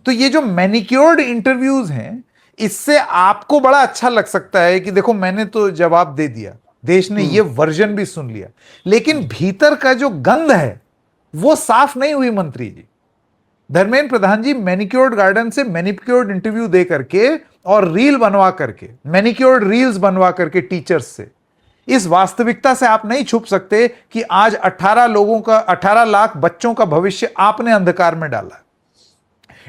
तो ये जो मैनिक्योर्ड इंटरव्यूज हैं, इससे आपको बड़ा अच्छा लग सकता है कि देखो मैंने तो जवाब दे दिया, देश ने ये वर्जन भी सुन लिया, लेकिन भीतर का जो गंध है वो साफ नहीं हुई मंत्री जी। धर्मेंद्र प्रधान जी मैनिक्योर्ड गार्डन से मैनिक्योर्ड इंटरव्यू दे करके और रील बनवा करके, मैनिक्योर्ड रील्स बनवा करके टीचर्स से, इस वास्तविकता से आप नहीं छुप सकते कि आज 18 लाख बच्चों का भविष्य आपने अंधकार में डाला।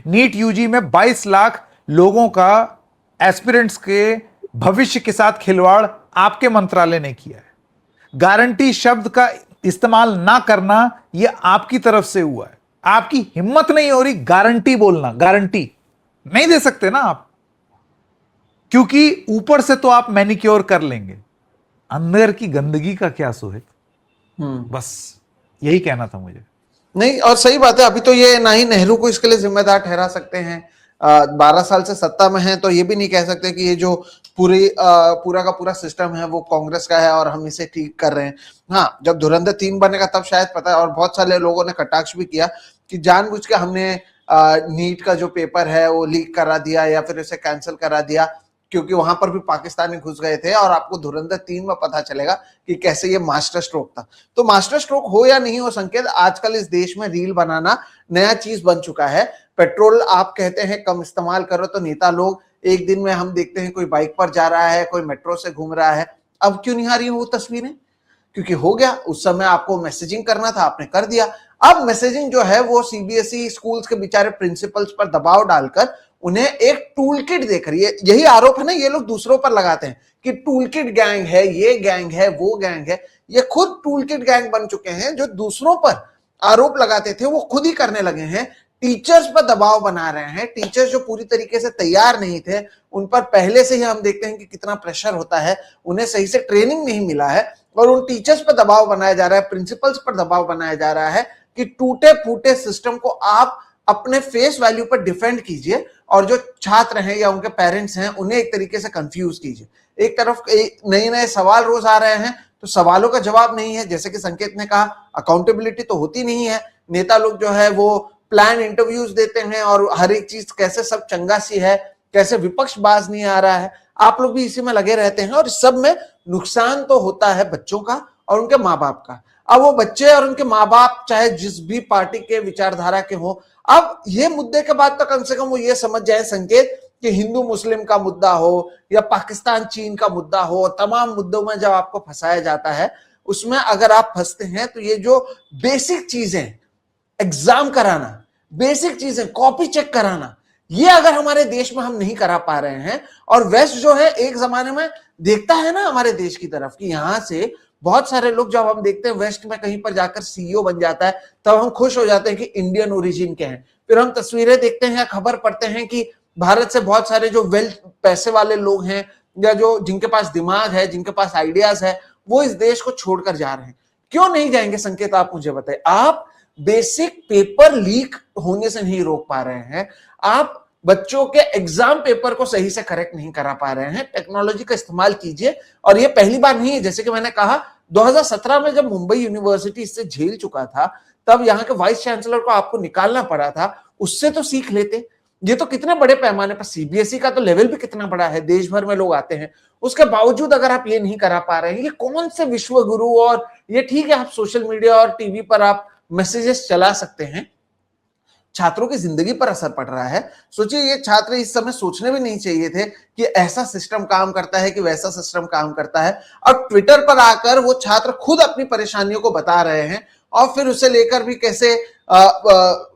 नीट यूजी में 22 लाख लोगों का, एस्पिरेंट्स के भविष्य के साथ खिलवाड़ आपके मंत्रालय ने किया है। गारंटी शब्द का इस्तेमाल ना करना यह आपकी तरफ से हुआ है। आपकी हिम्मत नहीं हो रही गारंटी बोलना, गारंटी नहीं दे सकते ना आप, क्योंकि ऊपर से तो आप मैनिक्योर कर लेंगे, अंदर की गंदगी का क्या सोहित। बस यही कहना था मुझे। नहीं, और सही बात है। अभी तो ये ना ही नेहरू को इसके लिए जिम्मेदार ठहरा सकते हैं, 12 साल से सत्ता में है, तो ये भी नहीं कह सकते कि ये जो पूरा का पूरा सिस्टम है वो कांग्रेस का है और हम इसे ठीक कर रहे हैं। हाँ, जब धुरंधर 3 बनेगा तब शायद पता है। और बहुत सारे लोगों ने कटाक्ष भी किया कि जानबूझ के हमने नीट का जो पेपर है वो लीक करा दिया या फिर इसे कैंसिल करा दिया, क्योंकि वहां पर भी पाकिस्तानी घुस गए थे। और आपको धुरंधर 3 में पता चलेगा कि कैसे ये मास्टर स्ट्रोक था। तो मास्टर स्ट्रोक हो या नहीं हो संकेत, आजकल इस देश में रील बनाना नया चीज बन चुका है। पेट्रोल आप कहते हैं कम इस्तेमाल करो, तो नेता लोग एक दिन में हम देखते हैं कोई बाइक पर जा रहा है, कोई मेट्रो से घूम रहा है। अब क्यों नहीं आ रही वो तस्वीरें? क्योंकि हो गया, उस समय आपको मैसेजिंग करना था, आपने कर दिया। अब मैसेजिंग जो है वो सीबीएसई स्कूल्स के बेचारे प्रिंसिपल्स पर दबाव डालकर उन्हें एक टूल किट देकर, यही आरोप है ना ये लोग दूसरों पर लगाते हैं कि टूल किट गैंग है, ये गैंग है, वो गैंग है। ये खुद टूल किट गैंग बन चुके हैं। जो दूसरों पर आरोप लगाते थे वो खुद ही करने लगे हैं। टीचर्स पर दबाव बना रहे हैं। टीचर्स जो पूरी तरीके से तैयार नहीं थे, उन पर पहले से ही हम देखते हैं कि कितना प्रेशर होता है, उन्हें सही से ट्रेनिंग नहीं मिला है और उन टीचर्स पर दबाव बनाया जा रहा है, प्रिंसिपल्स पर दबाव बनाया जा रहा है कि टूटे फूटे सिस्टम को आप अपने फेस वैल्यू पर डिफेंड कीजिए और जो छात्र हैं या उनके पेरेंट्स हैं उन्हें एक तरीके से कंफ्यूज कीजिए। एक तरफ नए नए सवाल रोज आ रहे हैं तो सवालों का जवाब नहीं है। जैसे कि संकेत ने कहा, अकाउंटेबिलिटी तो होती नहीं है। नेता लोग जो है वो प्लान इंटरव्यूज देते हैं और हर एक चीज कैसे सब चंगा सी है, कैसे विपक्ष बाज नहीं आ रहा है। आप लोग भी इसी में लगे रहते हैं और इस सब में नुकसान तो होता है बच्चों का और उनके माँ बाप का। अब वो बच्चे और उनके माँ बाप चाहे जिस भी पार्टी के विचारधारा के हो, अब ये मुद्दे के बाद तो कम से कम वो ये समझ जाए संकेत कि हिंदू मुस्लिम का मुद्दा हो या पाकिस्तान चीन का मुद्दा हो, तमाम मुद्दों में जब आपको फंसाया जाता है, उसमें अगर आप फंसते हैं तो ये जो बेसिक चीजें, एग्जाम कराना, बेसिक चीजें, कॉपी चेक कराना, ये अगर हमारे देश में हम नहीं करा पा रहे हैं। और वेस्ट जो है एक जमाने में देखता है ना हमारे देश की तरफ कि यहां से बहुत सारे लोग, जब हम देखते हैं वेस्ट में कहीं पर जाकर सीईओ बन जाता है, तब हम खुश हो जाते हैं कि इंडियन ओरिजिन के हैं। फिर हम तस्वीरें देखते हैं या खबर पढ़ते हैं कि भारत से बहुत सारे जो वेल्थ, पैसे वाले लोग हैं या जो जिनके पास दिमाग है, जिनके पास आइडियाज है, वो इस देश को छोड़कर जा रहे हैं। क्यों नहीं जाएंगे संकेत, आप मुझे बताइए। आप बेसिक पेपर लीक होने से नहीं रोक पा रहे हैं, आप बच्चों के एग्जाम पेपर को सही से करेक्ट नहीं करा पा रहे हैं। टेक्नोलॉजी का इस्तेमाल कीजिए। और ये पहली बार नहीं है, जैसे कि मैंने कहा 2017 में जब मुंबई यूनिवर्सिटी इससे झेल चुका था, तब यहाँ के वाइस चांसलर को आपको निकालना पड़ा था, उससे तो सीख लेते। ये तो कितने बड़े पैमाने पर, सीबीएसई का तो लेवल भी कितना बड़ा है, देश भर में लोग आते हैं, उसके बावजूद अगर आप ये नहीं करा पा रहे हैं, ये कौन से विश्व गुरु। और ये ठीक है, आप सोशल मीडिया और टीवी पर आप मैसेजेस चला सकते हैं, छात्रों की जिंदगी पर असर पड़ रहा है। सोचिए, ये छात्र इस समय सोचने भी नहीं चाहिए थे कि ऐसा सिस्टम काम करता है, कि वैसा सिस्टम काम करता है। और ट्विटर पर आकर वो छात्र खुद अपनी परेशानियों को बता रहे हैं और फिर उसे लेकर भी कैसे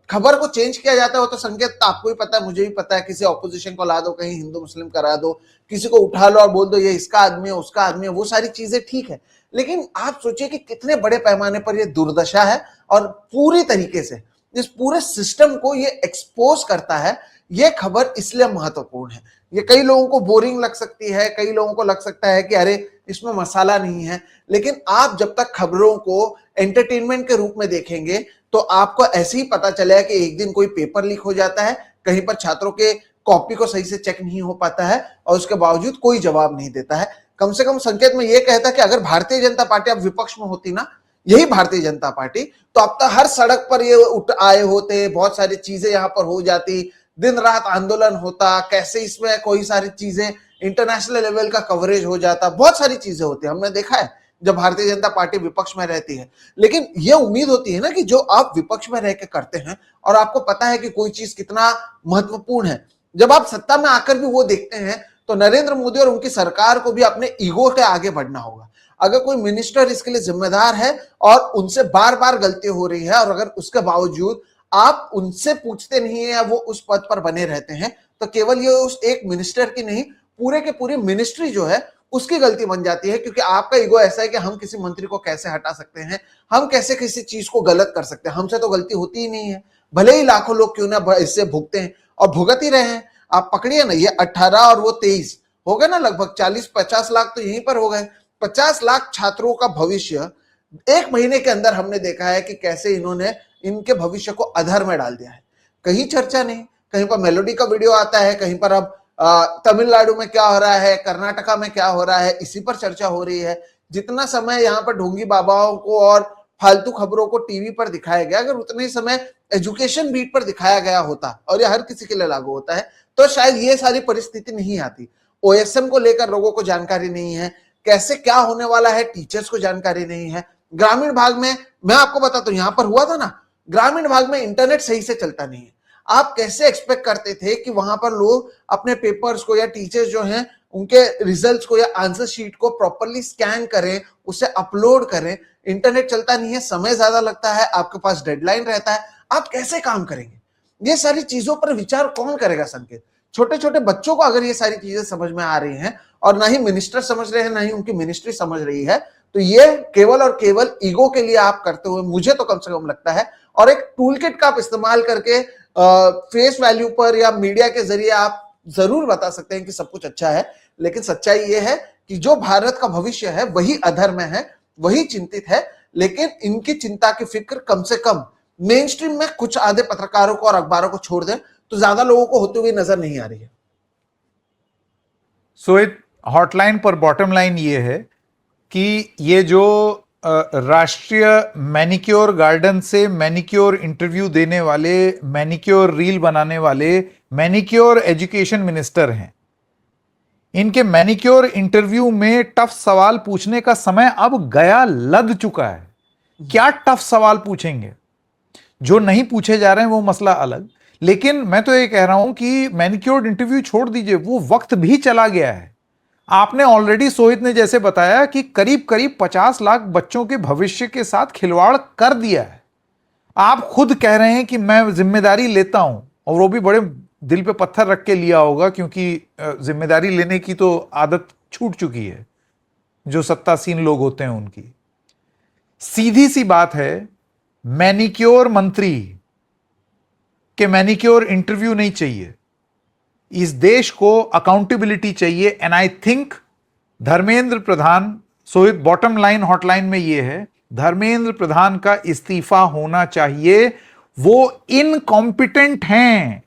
खबर को चेंज किया जाता है। वो तो संकेत आपको ही पता है, मुझे भी पता है। किसी ऑपोजिशन को ला दो, कहीं हिंदू मुस्लिम करा दो, किसी को उठा लो और बोल दो ये इसका आदमी है, उसका आदमी है, वो सारी चीजें ठीक है। लेकिन आप सोचिए कि कितने बड़े पैमाने पर ये दुर्दशा है और पूरी तरीके से इस पूरे सिस्टम को ये एक्सपोज करता है। ये खबर इसलिए महत्वपूर्ण है। ये कई लोगों को बोरिंग लग सकती है, कई लोगों को लग सकता है कि अरे इसमें मसाला नहीं है, लेकिन आप जब तक खबरों को एंटरटेनमेंट के रूप में देखेंगे तो आपको ऐसे ही पता चलेगा कि एक दिन कोई पेपर लीक हो जाता है, कहीं पर छात्रों के कॉपी को सही से चेक नहीं हो पाता है और उसके बावजूद कोई जवाब नहीं देता है। कम से कम संकेत में यह कहता कि अगर भारतीय जनता पार्टी अब विपक्ष में होती ना, यही भारतीय जनता पार्टी, तो अब तक हर सड़क पर ये उठ आए होते, बहुत सारी चीजें यहां पर हो जाती, दिन रात आंदोलन होता, कैसे इसमें कोई सारी चीजें इंटरनेशनल लेवल का कवरेज हो जाता, बहुत सारी चीजें होती। हमने देखा है जब भारतीय जनता पार्टी विपक्ष में रहती है। लेकिन ये उम्मीद होती है ना कि जो आप विपक्ष में रह के करते हैं और आपको पता है कि कोई चीज कितना महत्वपूर्ण है, जब आप सत्ता में आकर भी वो देखते हैं तो नरेंद्र मोदी और उनकी सरकार को भी अपने ईगो के आगे बढ़ना होगा। अगर कोई मिनिस्टर इसके लिए जिम्मेदार है और उनसे बार बार गलती हो रही है और अगर उसके बावजूद आप उनसे पूछते नहीं है या वो उस पद पर बने रहते हैं, तो केवल ये उस एक मिनिस्टर की नहीं, पूरे के पूरी मिनिस्ट्री जो है उसकी गलती बन जाती है, क्योंकि आपका ईगो ऐसा है कि हम किसी मंत्री को कैसे हटा सकते हैं, हम कैसे किसी चीज को गलत कर सकते हैं, हमसे तो गलती होती ही नहीं है, भले ही लाखों लोग क्यों ना इससे भुगते हैं और भुगत ही रहे हैं। आप पकड़िए ना, ये 18 और वो 23 हो गए ना, लगभग 40-50 लाख तो यहीं पर हो गए। 50 लाख छात्रों का भविष्य एक महीने के अंदर हमने देखा है कि कैसे इन्होंने इनके भविष्य को अधर में डाल दिया है। कहीं चर्चा नहीं, कहीं पर मेलोडी का वीडियो आता है, कहीं पर अब तमिलनाडु में क्या हो रहा है, कर्नाटका में क्या हो रहा है, इसी पर चर्चा हो रही है। जितना समय यहाँ पर ढोंगी बाबाओं को और फालतू खबरों को टीवी पर दिखाया गया, अगर उतने ही समय एजुकेशन बीट पर दिखाया गया होता, और यह हर किसी के लिए लागू होता है, तो शायद ये सारी परिस्थिति नहीं आती। ओएसएम को लेकर लोगों को जानकारी नहीं है, कैसे क्या होने वाला है टीचर्स को जानकारी नहीं है। ग्रामीण भाग में मैं आपको बताता हूं, यहां पर हुआ था ना, ग्रामीण भाग में इंटरनेट सही से चलता नहीं है। आप कैसे एक्सपेक्ट करते थे कि वहां पर लोग अपने पेपर्स को या टीचर्स जो हैं उनके रिजल्ट्स को या आंसर शीट को प्रॉपरली स्कैन करें, उसे अपलोड करें। इंटरनेट चलता नहीं है, समय ज्यादा लगता है, आपके पास डेडलाइन रहता है, आप कैसे काम करेंगे? ये सारी चीजों पर विचार कौन करेगा संकेत? छोटे छोटे बच्चों को अगर ये सारी चीजें समझ में आ रही हैं और ना ही मिनिस्टर समझ रहे हैं, ना ही उनकी मिनिस्ट्री समझ रही है, तो ये केवल और केवल ईगो के लिए आप करते हुए मुझे तो कम से कम लगता है, और एक टूल किट का आप इस्तेमाल करके फेस वैल्यू पर या मीडिया के जरिए आप जरूर बता सकते हैं कि सब कुछ अच्छा है, लेकिन सच्चाई ये है कि जो भारत का भविष्य है वही अधर में है, वही चिंतित है। लेकिन इनकी चिंता की फिक्र कम से कम मेन स्ट्रीम में कुछ आधे पत्रकारों को और अखबारों को छोड़ दें तो ज्यादा लोगों को होते हुए नजर नहीं आ रही है। सोहित, हॉटलाइन पर बॉटम लाइन ये है कि ये जो राष्ट्रीय मैनिक्योर गार्डन से मैनिक्योर इंटरव्यू देने वाले, मैनिक्योर रील बनाने वाले मैनिक्योर एजुकेशन मिनिस्टर हैं, इनके मैनिक्योर इंटरव्यू में टफ सवाल पूछने का समय अब गया, लद चुका है। क्या टफ सवाल पूछेंगे? जो नहीं पूछे जा रहे हैं वो मसला अलग, लेकिन मैं तो ये कह रहा हूं कि मैनिक्योर्ड इंटरव्यू छोड़ दीजिए, वो वक्त भी चला गया है। आपने ऑलरेडी, सोहित ने जैसे बताया कि करीब करीब 50 लाख बच्चों के भविष्य के साथ खिलवाड़ कर दिया है। आप खुद कह रहे हैं कि मैं जिम्मेदारी लेता हूं, और वो भी बड़े दिल पे पत्थर रख के लिया होगा, क्योंकि जिम्मेदारी लेने की तो आदत छूट चुकी है जो सत्तासीन लोग होते हैं उनकी। सीधी सी बात है, मैनिक्योर मंत्री के मैनिक्योर इंटरव्यू नहीं चाहिए। इस देश को अकाउंटेबिलिटी चाहिए, and I think Dharmendra Pradhan, Sohit bottom line hotline में यह है, धर्मेंद्र प्रधान का इस्तीफा होना चाहिए। वो इनकॉम्पिटेंट हैं,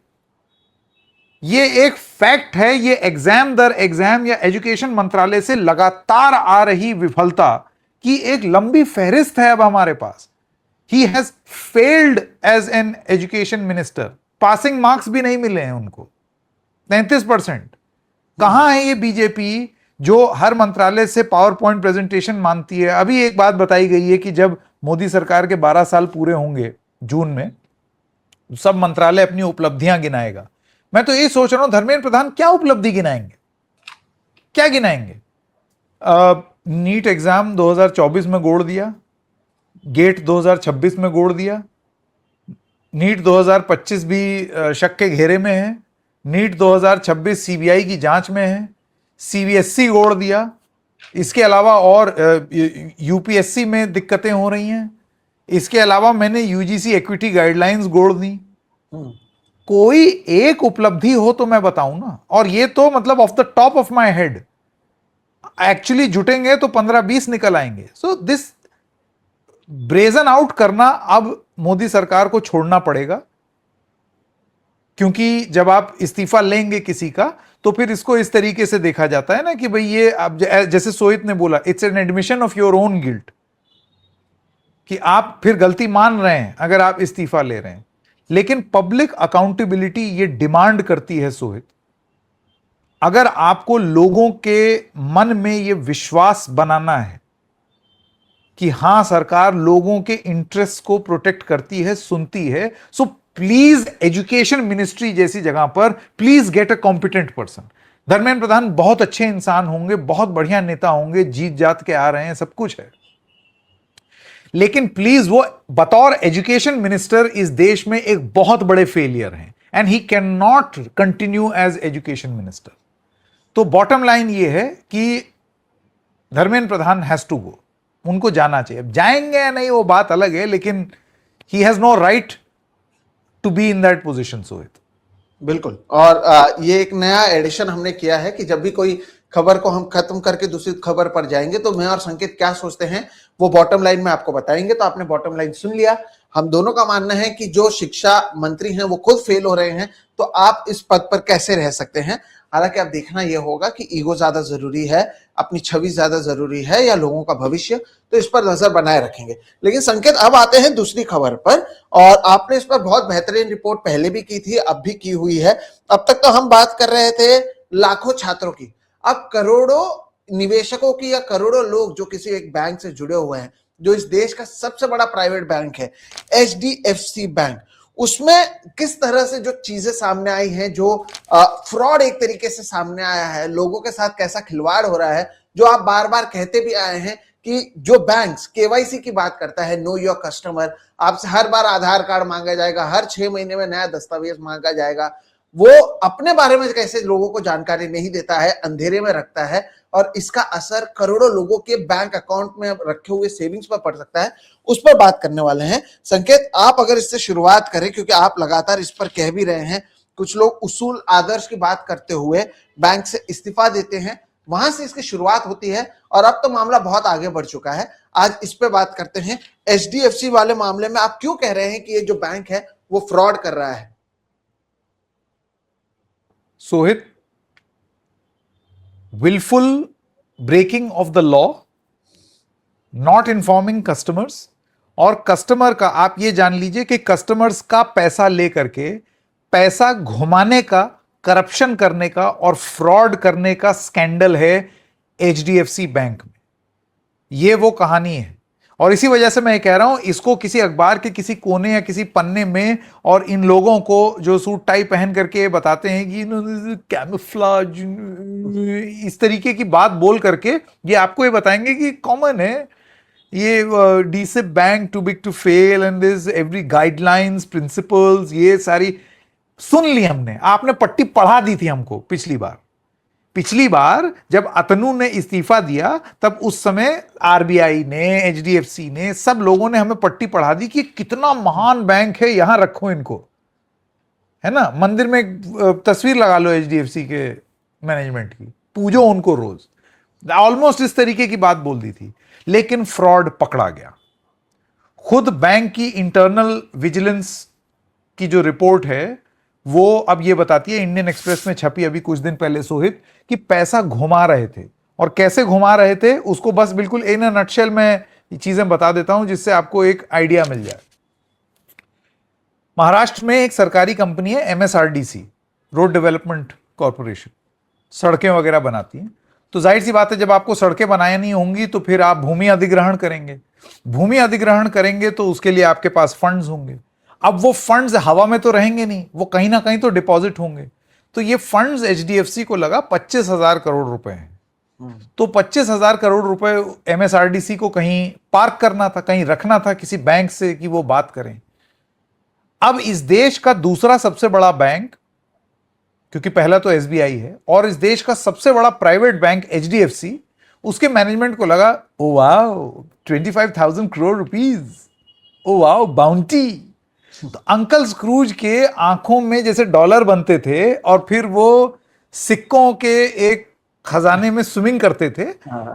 ये एक फैक्ट है। ये एग्जाम दर एग्जाम या एजुकेशन मंत्रालय से लगातार आ रही विफलता की एक लंबी फहरिस्त है अब हमारे पास। He has failed as an education minister. Passing marks भी नहीं मिले हैं उनको, 33%। कहां है ये बीजेपी जो हर मंत्रालय से पावर पॉइंट प्रेजेंटेशन मांगती है? अभी एक बात बताई गई है कि जब मोदी सरकार के 12 साल पूरे होंगे जून में, सब मंत्रालय अपनी उपलब्धियां गिनाएगा। मैं तो ये सोच रहा हूं धर्मेंद्र प्रधान क्या उपलब्धि गिनाएंगे, क्या गिनाएंगे? नीट एग्जाम 2024 में गोड़ दिया, गेट 2026 में गोड़ दिया, नीट 2025 भी शक के घेरे में है, नीट 2026 सीबीआई की जांच में है, सीबीएसई गोड़ दिया, इसके अलावा और यूपीएससी में दिक्कतें हो रही हैं, इसके अलावा मैंने यूजीसी इक्विटी गाइडलाइंस गोड़ दी। कोई एक उपलब्धि हो तो मैं बताऊं ना, और ये तो मतलब off the top of my head, actually जुटेंगे तो 15-20 निकल आएंगे। सो दिस ब्रेजन आउट करना अब मोदी सरकार को छोड़ना पड़ेगा, क्योंकि जब आप इस्तीफा लेंगे किसी का तो फिर इसको इस तरीके से देखा जाता है ना कि भाई ये आप, जैसे सोहित ने बोला, it's an admission of your own guilt, कि आप फिर गलती मान रहे हैं अगर आप इस्तीफा ले रहे हैं। लेकिन पब्लिक अकाउंटेबिलिटी ये डिमांड करती है सोहित, अगर आपको लोगों के मन में ये विश्वास बनाना है कि हां सरकार लोगों के इंटरेस्ट को प्रोटेक्ट करती है, सुनती है, सो प्लीज एजुकेशन मिनिस्ट्री जैसी जगह पर please get a competent person. Dharmendra Pradhan बहुत अच्छे इंसान होंगे, बहुत बढ़िया नेता होंगे, जीत जात के आ रहे हैं, सब कुछ है, लेकिन प्लीज वो बतौर एजुकेशन मिनिस्टर इस देश में एक बहुत बड़े फेलियर हैं and he can not continue as education minister. तो बॉटम लाइन ये है कि Dharmendra Pradhan has to go, उनको जाना चाहिए। अब जाएंगे या नहीं वो बात अलग है, लेकिन he has no right to be in that position. Sohit बिल्कुल। और ये एक नया एडिशन हमने किया है कि जब भी कोई खबर को हम खत्म करके दूसरी खबर पर जाएंगे तो मैं और संकेत क्या सोचते हैं वो बॉटम लाइन में आपको बताएंगे। तो आपने बॉटम लाइन सुन लिया। हम दोनों का मानना है कि जो शिक्षा मंत्री हैं वो खुद फेल हो रहे हैं, तो आप इस पद पर कैसे रह सकते हैं। हालांकि अब देखना यह होगा कि ईगो ज्यादा जरूरी है, अपनी छवि ज्यादा जरूरी है, या लोगों का भविष्य, तो इस पर नजर बनाए रखेंगे। लेकिन संकेत अब आते हैं दूसरी खबर पर, और आपने इस पर बहुत बेहतरीन रिपोर्ट पहले भी की थी, अब भी की हुई है। अब तक तो हम बात कर रहे थे लाखों छात्रों की, अब करोड़ों निवेशकों की, या करोड़ों लोग जो किसी एक बैंक से जुड़े हुए हैं, जो इस देश का सबसे बड़ा प्राइवेट बैंक है HDFC बैंक, उसमें किस तरह से जो चीजें सामने आई हैं, जो फ्रॉड एक तरीके से सामने आया है, लोगों के साथ कैसा खिलवाड़ हो रहा है, जो आप बार बार कहते भी आए हैं कि जो बैंक्स केवाईसी की बात करता है, नो योर कस्टमर, आपसे हर बार आधार कार्ड मांगा जाएगा, हर 6 महीने में नया दस्तावेज मांगा जाएगा, वो अपने बारे में कैसे लोगों को जानकारी नहीं देता है, अंधेरे में रखता है, और इसका असर करोड़ों लोगों के बैंक अकाउंट में रखे हुए सेविंग्स पर पड़ सकता है। उस पर बात करने वाले हैं। संकेत, आप अगर इससे शुरुआत करें, क्योंकि आप लगातार इस पर कह भी रहे हैं, कुछ लोग उसूल आदर्श की बात करते हुए बैंक से इस्तीफा देते हैं, वहां से इसकी शुरुआत होती है, और अब तो मामला बहुत आगे बढ़ चुका है। आज इस पे बात करते हैं। HDFC वाले मामले में आप क्यों कह रहे हैं कि ये जो बैंक है वो फ्रॉड कर रहा है? Sohit, willful breaking of the law, not informing customers, और कस्टमर का, आप ये जान लीजिए कि कस्टमर्स का पैसा लेकर के पैसा घुमाने का, करप्शन करने का और फ्रॉड करने का स्कैंडल है HDFC बैंक में। ये वो कहानी है, और इसी वजह से मैं कह रहा हूं, इसको किसी अखबार के किसी कोने या किसी पन्ने में, और इन लोगों को जो सूट टाई पहन करके बताते हैं कि कैमोफ्लेज, इस तरीके की बात बोल करके ये आपको ये बताएंगे कि कॉमन है ये DSIB bank, too big to fail, and this every guidelines, principles, ये सारी सुन ली हमने। आपने पट्टी पढ़ा दी थी हमको पिछली बार जब अतनु ने इस्तीफा दिया, तब उस समय RBI ने, HDFC ने, सब लोगों ने हमें पट्टी पढ़ा दी कि कितना महान बैंक है, यहां रखो इनको, है ना, मंदिर में एक तस्वीर लगा लो HDFC के मैनेजमेंट की, पूजो उनको रोज। ऑलमोस्ट इस तरीके की बात बोल दी थी, लेकिन फ्रॉड पकड़ा गया। खुद बैंक की इंटरनल विजिलेंस की जो रिपोर्ट है वो अब ये बताती है, इंडियन एक्सप्रेस में छपी अभी कुछ दिन पहले सोहित, कि पैसा घुमा रहे थे, और कैसे घुमा रहे थे उसको बस बिल्कुल इन अ नटशेल में चीजें बता देता हूं, जिससे आपको एक आइडिया मिल जाए। महाराष्ट्र में एक सरकारी कंपनी है MSRDC, रोड डेवलपमेंट कॉरपोरेशन, सड़कें वगैरह बनाती है। तो जाहिर सी बात है, जब आपको सड़कें बनानी होंगी तो फिर आप भूमि अधिग्रहण करेंगे। भूमि अधिग्रहण करेंगे तो उसके लिए आपके पास फंड्स होंगे। अब वो फंड्स हवा में तो रहेंगे नहीं, वो कहीं ना कहीं तो डिपॉजिट होंगे। तो ये फंड्स HDFC को लगा 25,000 करोड़ रुपए हैं। तो 25,000 करोड़ रुपए MSRDC को कहीं पार्क करना था, कहीं रखना था किसी बैंक से कि वो बात करें। अब इस देश का दूसरा सबसे बड़ा बैंक, क्योंकि पहला तो SBI है, और इस देश का सबसे बड़ा प्राइवेट बैंक HDFC, उसके मैनेजमेंट को लगा, oh wow 25,000 crore rupees, oh wow bounty. तो अंकल स्क्रूज के आंखों में जैसे डॉलर बनते थे और फिर वो सिक्कों के एक खजाने में स्विमिंग करते थे,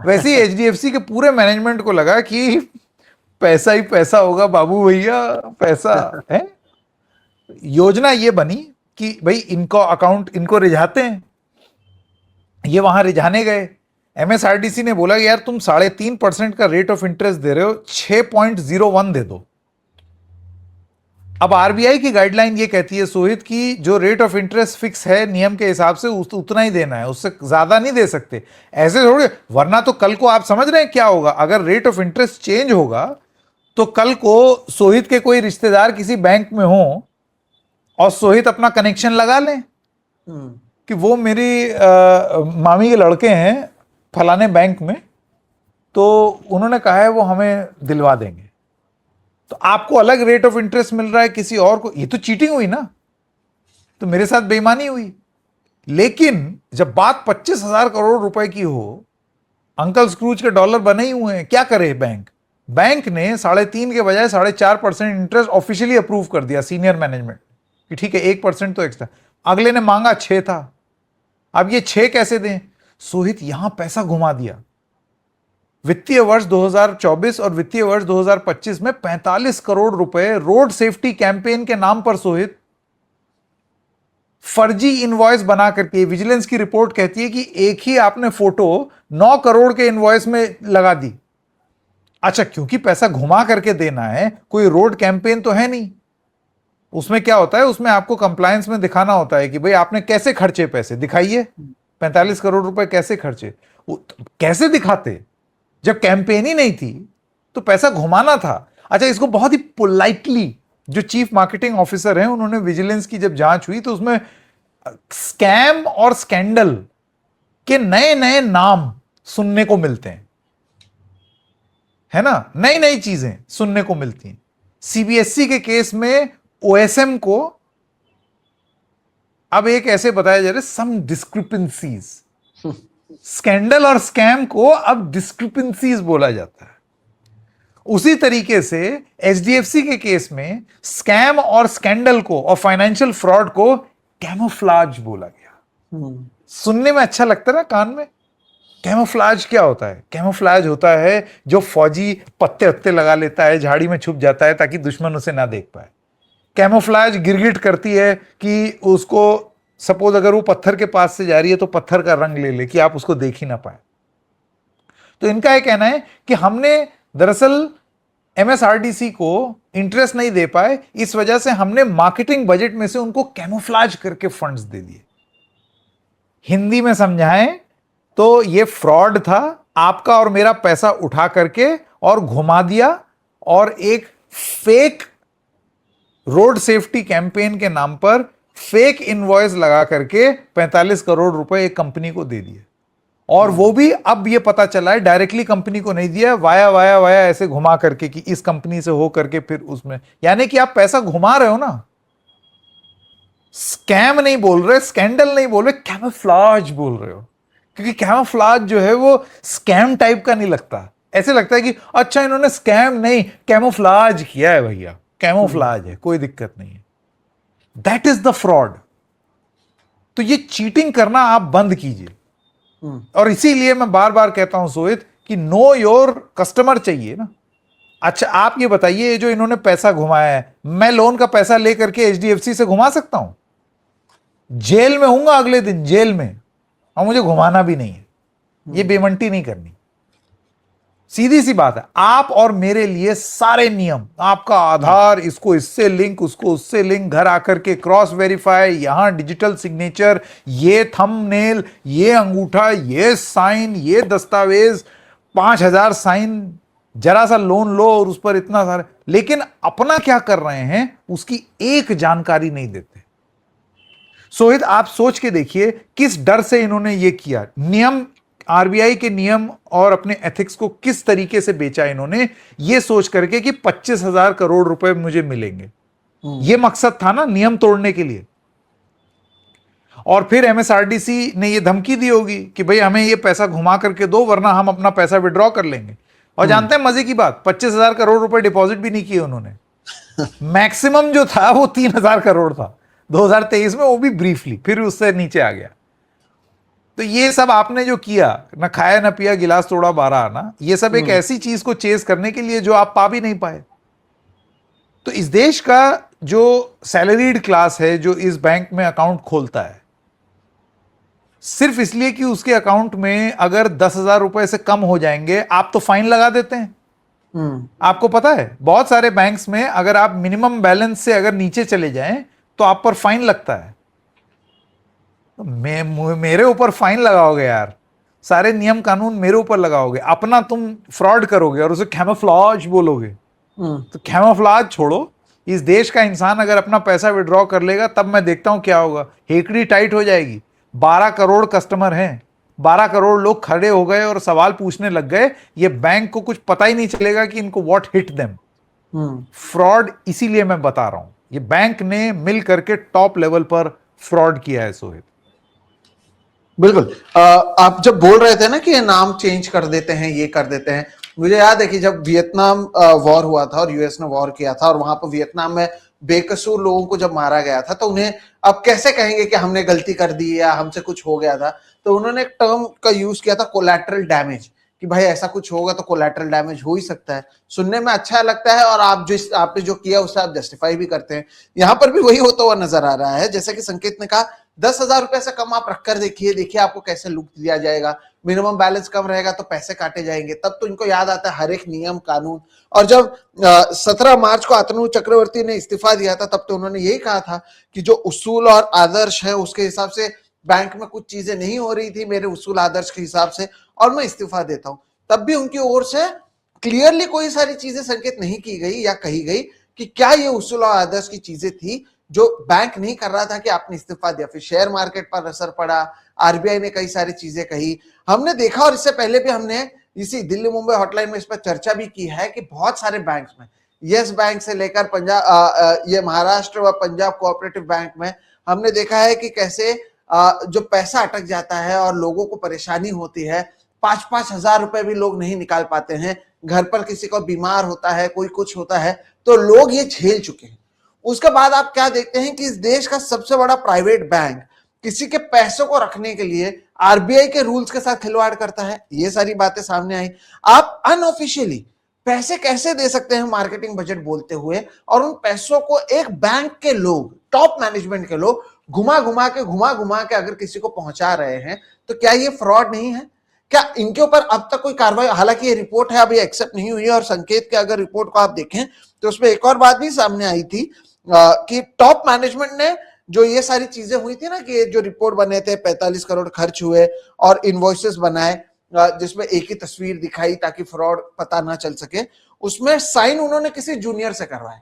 वैसे ही HDFC के पूरे मैनेजमेंट को लगा कि पैसा ही पैसा होगा बाबू भैया, पैसा है। योजना ये बनी कि भाई इनको अकाउंट, इनको रिझाते हैं। ये वहां रिझाने गए। MSRDC ने बोला कि यार तुम 3.5% का रेट ऑफ इंटरेस्ट दे रहे हो, 6.01 दे दो। अब RBI की गाइडलाइन ये कहती है सोहित कि जो रेट ऑफ इंटरेस्ट फिक्स है नियम के हिसाब से उतना ही देना है, उससे ज्यादा नहीं दे सकते। ऐसे थोड़े, वरना तो कल को आप समझ रहे हैं क्या होगा, अगर रेट ऑफ इंटरेस्ट चेंज होगा तो कल को सोहित के कोई रिश्तेदार किसी बैंक में हो और सोहित अपना कनेक्शन लगा लें कि वो मेरी मामी के लड़के हैं फलाने बैंक में, तो उन्होंने कहा है वो हमें दिलवा देंगे, तो आपको अलग रेट ऑफ इंटरेस्ट मिल रहा है किसी और को, ये तो चीटिंग हुई ना, तो मेरे साथ बेईमानी हुई। लेकिन जब बात 25,000 करोड़ रुपए की हो, अंकल स्क्रूज के डॉलर बने ही हुए हैं, क्या करे बैंक? बैंक ने 3.5 के बजाय 4.5% इंटरेस्ट ऑफिशियली अप्रूव कर दिया सीनियर मैनेजमेंट कि ठीक है 1% तो एक्स्ट्रा। अगले ने मांगा 6 था, अब ये 6 कैसे दें? सोहित यहां पैसा घुमा दिया। वित्तीय वर्ष 2024 और वित्तीय वर्ष 2025 में 45 करोड़ रुपए रोड सेफ्टी कैंपेन के नाम पर सोहित फर्जी इनवॉइस बना करके, विजिलेंस की रिपोर्ट कहती है कि एक ही आपने फोटो 9 करोड़ के इनवॉइस में लगा दी। अच्छा, क्योंकि पैसा घुमा करके देना है, कोई रोड कैंपेन तो है नहीं। उसमें क्या होता है, उसमें आपको कंप्लायंस में दिखाना होता है कि भाई आपने कैसे खर्चे पैसे, दिखाइए 45 करोड़ रुपए कैसे खर्चे। कैसे दिखाते जब कैंपेन ही नहीं थी, तो पैसा घुमाना था। अच्छा, इसको बहुत ही पोलाइटली जो चीफ मार्केटिंग ऑफिसर हैं, उन्होंने विजिलेंस की जब जांच हुई तो उसमें स्कैम और स्कैंडल के नए नए नाम सुनने को मिलते हैं, है ना, नई नई चीजें सुनने को मिलती हैं। सीबीएसई के केस में ओएसएम को अब एक ऐसे बताया जा रहा है सम डिस्क्रिपेंसीज, स्कैंडल और स्कैम को अब डिस्क्रिपेंसीज बोला जाता है। उसी तरीके से एचडीएफसी के केस में स्कैम और स्कैंडल को और फाइनेंशियल फ्रॉड को कैमोफ्लाज बोला गया। सुनने में अच्छा लगता है ना कान में। कैमोफ्लाज क्या होता है? कैमोफ्लाज होता है जो फौजी पत्ते उत्ते लगा लेता है, झाड़ी में छुप जाता है ताकि दुश्मन उसे ना देख पाए। कैमोफ्लाज गिरगिट करती है कि उसको, सपोज अगर वो पत्थर के पास से जा रही है तो पत्थर का रंग ले ले कि आप उसको देख ही ना पाए। तो इनका यह कहना है कि हमने दरअसल एमएसआरडीसी को इंटरेस्ट नहीं दे पाए, इस वजह से हमने मार्केटिंग बजट में से उनको कैमोफ्लाज करके फंड्स दे दिए। हिंदी में समझाएं तो ये फ्रॉड था, आपका और मेरा पैसा उठा करके और घुमा दिया, और एक फेक रोड सेफ्टी कैंपेन के नाम पर फेक इनवॉइस लगा करके 45 करोड़ रुपए एक कंपनी को दे दिए। और वो भी अब ये पता चला है डायरेक्टली कंपनी को नहीं दिया, वाया वाया वाया ऐसे घुमा करके कि इस कंपनी से हो करके फिर उसमें, यानी कि आप पैसा घुमा रहे हो ना। स्कैम नहीं बोल रहे, स्कैंडल नहीं बोल रहे, कैमोफ्लाज बोल रहे हो। क्योंकि कैमोफ्लाज जो है वो स्कैम टाइप का नहीं लगता, ऐसे लगता है कि अच्छा इन्होंने स्कैम नहीं कैमोफ्लाज किया है, भैया कैमोफ्लाज है, कोई दिक्कत नहीं है। That is the fraud. तो ये चीटिंग करना आप बंद कीजिए। और इसीलिए मैं बार बार कहता हूं सोहित कि नो योर कस्टमर चाहिए ना। अच्छा, आप ये बताइए, ये जो इन्होंने पैसा घुमाया है, मैं लोन का पैसा लेकर के एचडीएफसी से घुमा सकता हूं? जेल में हूंगा अगले दिन, जेल में, और मुझे घुमाना भी नहीं है। ये बेमंटी नहीं करनी। सीधी सी बात है, आप और मेरे लिए सारे नियम, आपका आधार, इसको इससे लिंक, उसको उससे लिंक, घर आकर के क्रॉस वेरीफाई, यहां डिजिटल सिग्नेचर, ये थंबनेल, ये अंगूठा, ये साइन, ये दस्तावेज, 5,000 साइन, जरा सा लोन लो और उस पर इतना सारा, लेकिन अपना क्या कर रहे हैं उसकी एक जानकारी नहीं देते। सोहित, आप सोच के देखिए किस डर से इन्होंने ये किया। नियम, आरबीआई के नियम और अपने एथिक्स को किस तरीके से बेचा इन्होंने, ये सोच करके कि 25,000 करोड़ रुपए मुझे मिलेंगे। ये मकसद था ना नियम तोड़ने के लिए। और फिर एमएसआरडीसी ने ये धमकी दी होगी कि भाई हमें ये पैसा घुमा करके दो, वरना हम अपना पैसा विड्रॉ कर लेंगे। और जानते हैं मजे की बात, 25,000 करोड़ रुपए डिपॉजिट भी नहीं किए उन्होंने। मैक्सिमम जो था वो 3,000 करोड़ था 2023 में, वो भी ब्रीफली, फिर उससे नीचे आ गया। तो ये सब आपने जो किया, ना खाया ना पिया, गिलास तोड़ा 12 आना, ये सब एक ऐसी चीज को चेस करने के लिए जो आप पा भी नहीं पाए। तो इस देश का जो सैलरीड क्लास है, जो इस बैंक में अकाउंट खोलता है, सिर्फ इसलिए कि उसके अकाउंट में अगर 10,000 रुपए से कम हो जाएंगे, आप तो फाइन लगा देते हैं। आपको पता है बहुत सारे बैंक्स में अगर आप मिनिमम बैलेंस से अगर नीचे चले जाएं तो आप पर फाइन लगता है। मेरे ऊपर फाइन लगाओगे यार, सारे नियम कानून मेरे ऊपर लगाओगे, अपना तुम फ्रॉड करोगे और उसे कैमोफ्लाज बोलोगे। तो कैमोफ्लाज छोड़ो, इस देश का इंसान अगर अपना पैसा विड्रॉ कर लेगा तब मैं देखता हूं क्या होगा। हेकड़ी टाइट हो जाएगी। 12 करोड़ कस्टमर हैं, 12 करोड़ लोग खड़े हो गए और सवाल पूछने लग गए। ये बैंक को कुछ पता ही नहीं चलेगा कि इनको व्हाट हिट देम। फ्रॉड इसीलिए मैं बता रहा हूं, ये बैंक ने मिल करके टॉप लेवल पर फ्रॉड किया है सोहेब। बिल्कुल। आप जब बोल रहे थे ना कि ये नाम चेंज कर देते हैं, ये कर देते हैं, मुझे याद है कि जब वियतनाम वॉर हुआ था और यूएस ने वॉर किया था और वहां पर वियतनाम में बेकसूर लोगों को जब मारा गया था, तो उन्हें अब कैसे कहेंगे कि हमने गलती कर दी या हमसे कुछ हो गया था। तो उन्होंने एक टर्म का यूज किया था, कोलैटरल डैमेज, कि भाई ऐसा कुछ होगा तो कोलैटरल डैमेज हो ही सकता है। सुनने में अच्छा लगता है और आपने जो किया उसे आप जस्टिफाई भी करते हैं। यहां पर भी वही होता हुआ नजर आ रहा है। जैसे कि संकेत ने कहा, 10,000 रुपए से कम आप रखकर देखिए आपको कैसे लूट दिया जाएगा। मिनिमम बैलेंस कम रहेगा तो पैसे काटे जाएंगे। तब तो इनको याद आता है हर एक नियम कानून। और जब 17 मार्च को अतनु चक्रवर्ती ने इस्तीफा दिया था, तब तो उन्होंने यही कहा था कि जो उसूल और आदर्श है उसके हिसाब से बैंक में कुछ चीजें नहीं हो रही थी मेरे उसूल आदर्श के हिसाब से, और मैं इस्तीफा देता हूं। तब भी उनकी ओर से क्लियरली कोई सारी चीजें संकेत नहीं की गई या कही गई कि क्या ये उसूल और आदर्श की चीजें थी जो बैंक नहीं कर रहा था कि आपने इस्तीफा दिया। फिर शेयर मार्केट पर असर पड़ा, आरबीआई ने कई सारी चीजें कही, हमने देखा। और इससे पहले भी हमने इसी दिल्ली मुंबई हॉटलाइन में इस पर चर्चा भी की है कि बहुत सारे बैंक्स में, यस बैंक से लेकर पंजाब, ये महाराष्ट्र व पंजाब कोऑपरेटिव बैंक में हमने देखा है कि कैसे जो पैसा अटक जाता है और लोगों को परेशानी होती है। 5-5 हजार रुपए भी लोग नहीं निकाल पाते हैं। घर पर किसी को बीमार होता है, कोई कुछ होता है, तो लोग ये झेल चुके हैं। उसके बाद आप क्या देखते हैं कि इस देश का सबसे बड़ा प्राइवेट बैंक किसी के पैसों को रखने के लिए आरबीआई के रूल्स के साथ खिलवाड़ करता है। ये सारी बातें सामने आई। आप अनऑफिशियली पैसे कैसे दे सकते हैं मार्केटिंग बजट बोलते हुए, और उन पैसों को एक बैंक के लोग, टॉप मैनेजमेंट के लोग घुमा घुमा के अगर किसी को पहुंचा रहे हैं, तो क्या ये फ्रॉड नहीं है? क्या इनके ऊपर अब तक कोई कार्रवाई, हालांकि ये रिपोर्ट है अभी एक्सेप्ट नहीं हुई है, और संकेत के अगर रिपोर्ट को आप देखें तो उसमें एक और बात भी सामने आई थी कि टॉप मैनेजमेंट ने जो ये सारी चीजें हुई थी ना, कि जो रिपोर्ट बने थे 45 करोड़ खर्च हुए और इनवॉइसेस बनाए जिसमें एक ही तस्वीर दिखाई ताकि फ्रॉड पता ना चल सके, उसमें साइन उन्होंने किसी जूनियर से करवाया।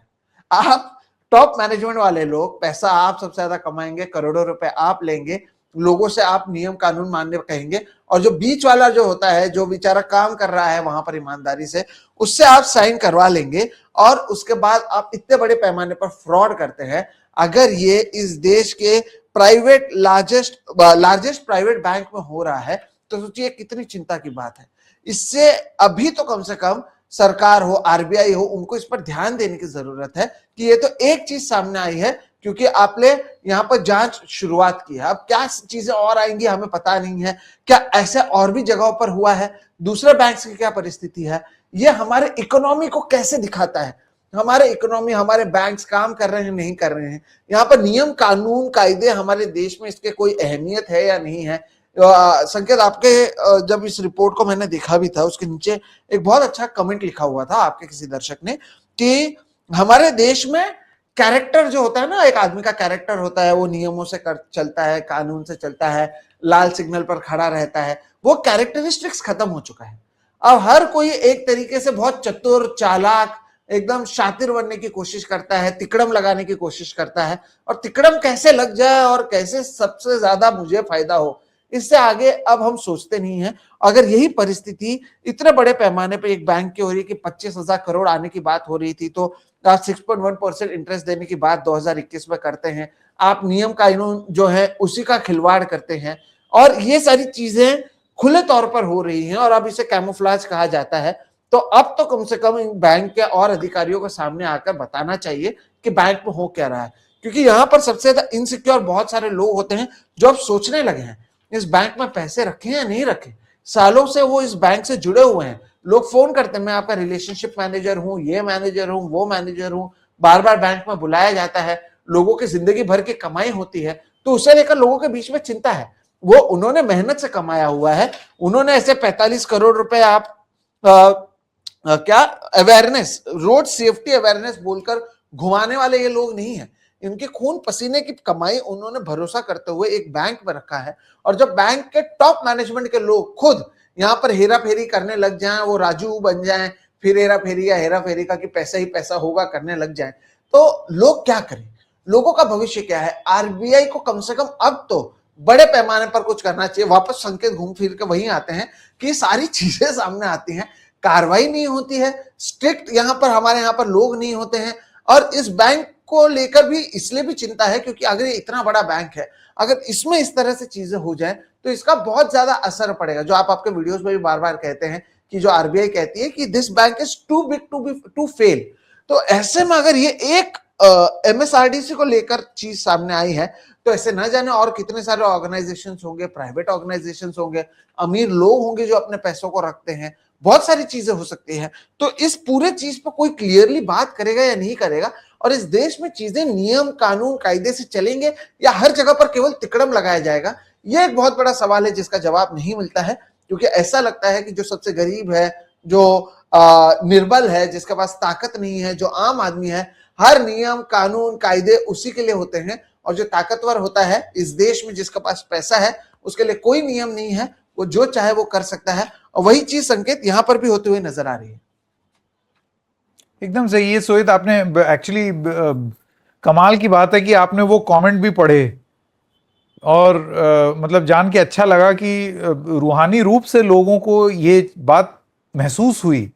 आप टॉप मैनेजमेंट वाले लोग, पैसा आप सबसे ज्यादा कमाएंगे, करोड़ों रुपए आप लेंगे, लोगों से आप नियम कानून मानने कहेंगे, और जो बीच वाला जो होता है, जो बेचारा काम कर रहा है वहां पर ईमानदारी से, उससे आप साइन करवा लेंगे, और उसके बाद आप इतने बड़े पैमाने पर फ्रॉड करते हैं। अगर ये इस देश के प्राइवेट लार्जेस्ट प्राइवेट बैंक में हो रहा है, तो सोचिए कितनी चिंता की बात है। इससे अभी तो कम से कम सरकार हो, आरबीआई हो, उनको इस पर ध्यान देने की जरूरत है कि ये तो एक चीज सामने आई है, क्योंकि आपने यहां पर जांच शुरुआत की है। अब क्या चीजें और आएंगी हमें पता नहीं है। क्या ऐसे और भी जगहों पर हुआ है? दूसरे बैंक्स की क्या परिस्थिति है? ये हमारे इकोनॉमी को कैसे दिखाता है? हमारे इकोनॉमी, हमारे बैंक्स काम कर रहे हैं, नहीं कर रहे हैं? यहाँ पर नियम कानून कायदे हमारे देश में, इसके कोई अहमियत है या नहीं है? संकेत, आपके जब इस रिपोर्ट को मैंने देखा भी था, उसके नीचे एक बहुत अच्छा कमेंट लिखा हुआ था आपके किसी दर्शक ने, कि हमारे देश में कैरेक्टर जो होता है ना, एक आदमी का कैरेक्टर होता है, वो नियमों से चलता है, कानून से चलता है, लाल सिग्नल पर खड़ा रहता है, वो कैरेक्टरिस्टिक्स खत्म हो चुका है। अब हर कोई एक तरीके से बहुत चतुर, चालाक, एकदम शातिर बनने की कोशिश करता है, तिकड़म लगाने की कोशिश करता है, और तिकड़म कैसे लग जाए और कैसे सबसे ज्यादा मुझे फायदा हो, इससे आगे अब हम सोचते नहीं है। अगर यही परिस्थिति इतने बड़े पैमाने पे एक बैंक की हो रही है कि 25,000 करोड़ आने की बात हो रही थी, तो आप 6.1% इंटरेस्ट देने की बात 2021 में करते हैं, आप नियम कानून जो है उसी का खिलवाड़ करते हैं, और ये सारी चीजें खुले तौर पर हो रही हैं, और अब इसे कैमोफ्लेज कहा जाता है। तो अब तो कम से कम इन बैंक के और अधिकारियों को सामने आकर बताना चाहिए कि बैंक में हो क्या रहा है, क्योंकि यहाँ पर सबसे ज्यादा इनसिक्योर बहुत सारे लोग होते हैं जो अब सोचने लगे हैं इस बैंक में पैसे रखें या नहीं रखें। सालों से वो इस बैंक से जुड़े हुए हैं। लोग फोन करते हैं, मैं आपका रिलेशनशिप मैनेजर हूं, ये मैनेजर हूं, वो मैनेजर हूं, बार बार बैंक में बुलाया जाता है, लोगों की जिंदगी भर की कमाई होती है, तो उसे लेकर लोगों के बीच में चिंता है। वो उन्होंने मेहनत से कमाया हुआ है, उन्होंने ऐसे 45 करोड़ रुपए आप क्या अवेयरनेस, रोड सेफ्टी अवेयरनेस बोलकर घुमाने वाले ये लोग नहीं है। इनके खून पसीने की कमाई उन्होंने भरोसा करते हुए एक बैंक में रखा है, और जब बैंक के टॉप मैनेजमेंट के लोग खुद यहाँ पर हेरा फेरी करने लग जाएं, वो राजू बन जाएं, फिर हेरा फेरी या हेरा फेरी का कि पैसा ही पैसा होगा करने लग जाएं, तो लोग क्या करें, लोगों का भविष्य क्या है? आरबीआई को कम से कम अब तो बड़े पैमाने पर कुछ करना चाहिए। वापस संकेत घूम फिर के वहीं आते हैं कि सारी चीजें सामने आती हैं, कार्रवाई नहीं होती है, स्ट्रिक्ट यहां पर हमारे यहां पर लोग नहीं होते हैं। और इस बैंक को लेकर भी इसलिए भी चिंता है क्योंकि अगर ये इतना बड़ा बैंक है, अगर इसमें इस तरह से चीजें हो जाए तो इसका बहुत ज्यादा असर पड़ेगा। जो आप आपके वीडियोस में भी बार बार कहते हैं कि जो आरबीआई कहती है कि this bank is too big to fail, तो ऐसे में अगर ये एक एमएसआरडीसी को लेकर चीज सामने आई है तो ऐसे ना जाने और कितने सारे ऑर्गेनाइजेशंस होंगे, प्राइवेट ऑर्गेनाइजेशंस होंगे, अमीर लोग होंगे जो अपने पैसों को रखते हैं, बहुत सारी चीजें हो सकती हैं। तो इस पूरे चीज पर कोई क्लियरली बात करेगा या नहीं करेगा, और इस देश में चीजें नियम कानून कायदे से चलेंगे या हर जगह पर केवल तिकड़म लगाया जाएगा, यह एक बहुत बड़ा सवाल है जिसका जवाब नहीं मिलता है। क्योंकि ऐसा लगता है कि जो सबसे गरीब है, जो निर्बल है, जिसके पास ताकत नहीं है, जो आम आदमी है, हर नियम कानून कायदे उसी के लिए होते हैं, और जो ताकतवर होता है इस देश में, जिसके पास पैसा है, उसके लिए कोई नियम नहीं है, वो जो चाहे वो कर सकता है। और वही चीज संकेत यहां पर भी होते हुए नजर आ रही है। एकदम सही है सोहित, आपने एक्चुअली कमाल की बात है कि आपने वो कमेंट भी पढ़े, और मतलब जान के अच्छा लगा कि रूहानी रूप से लोगों को ये बात महसूस हुई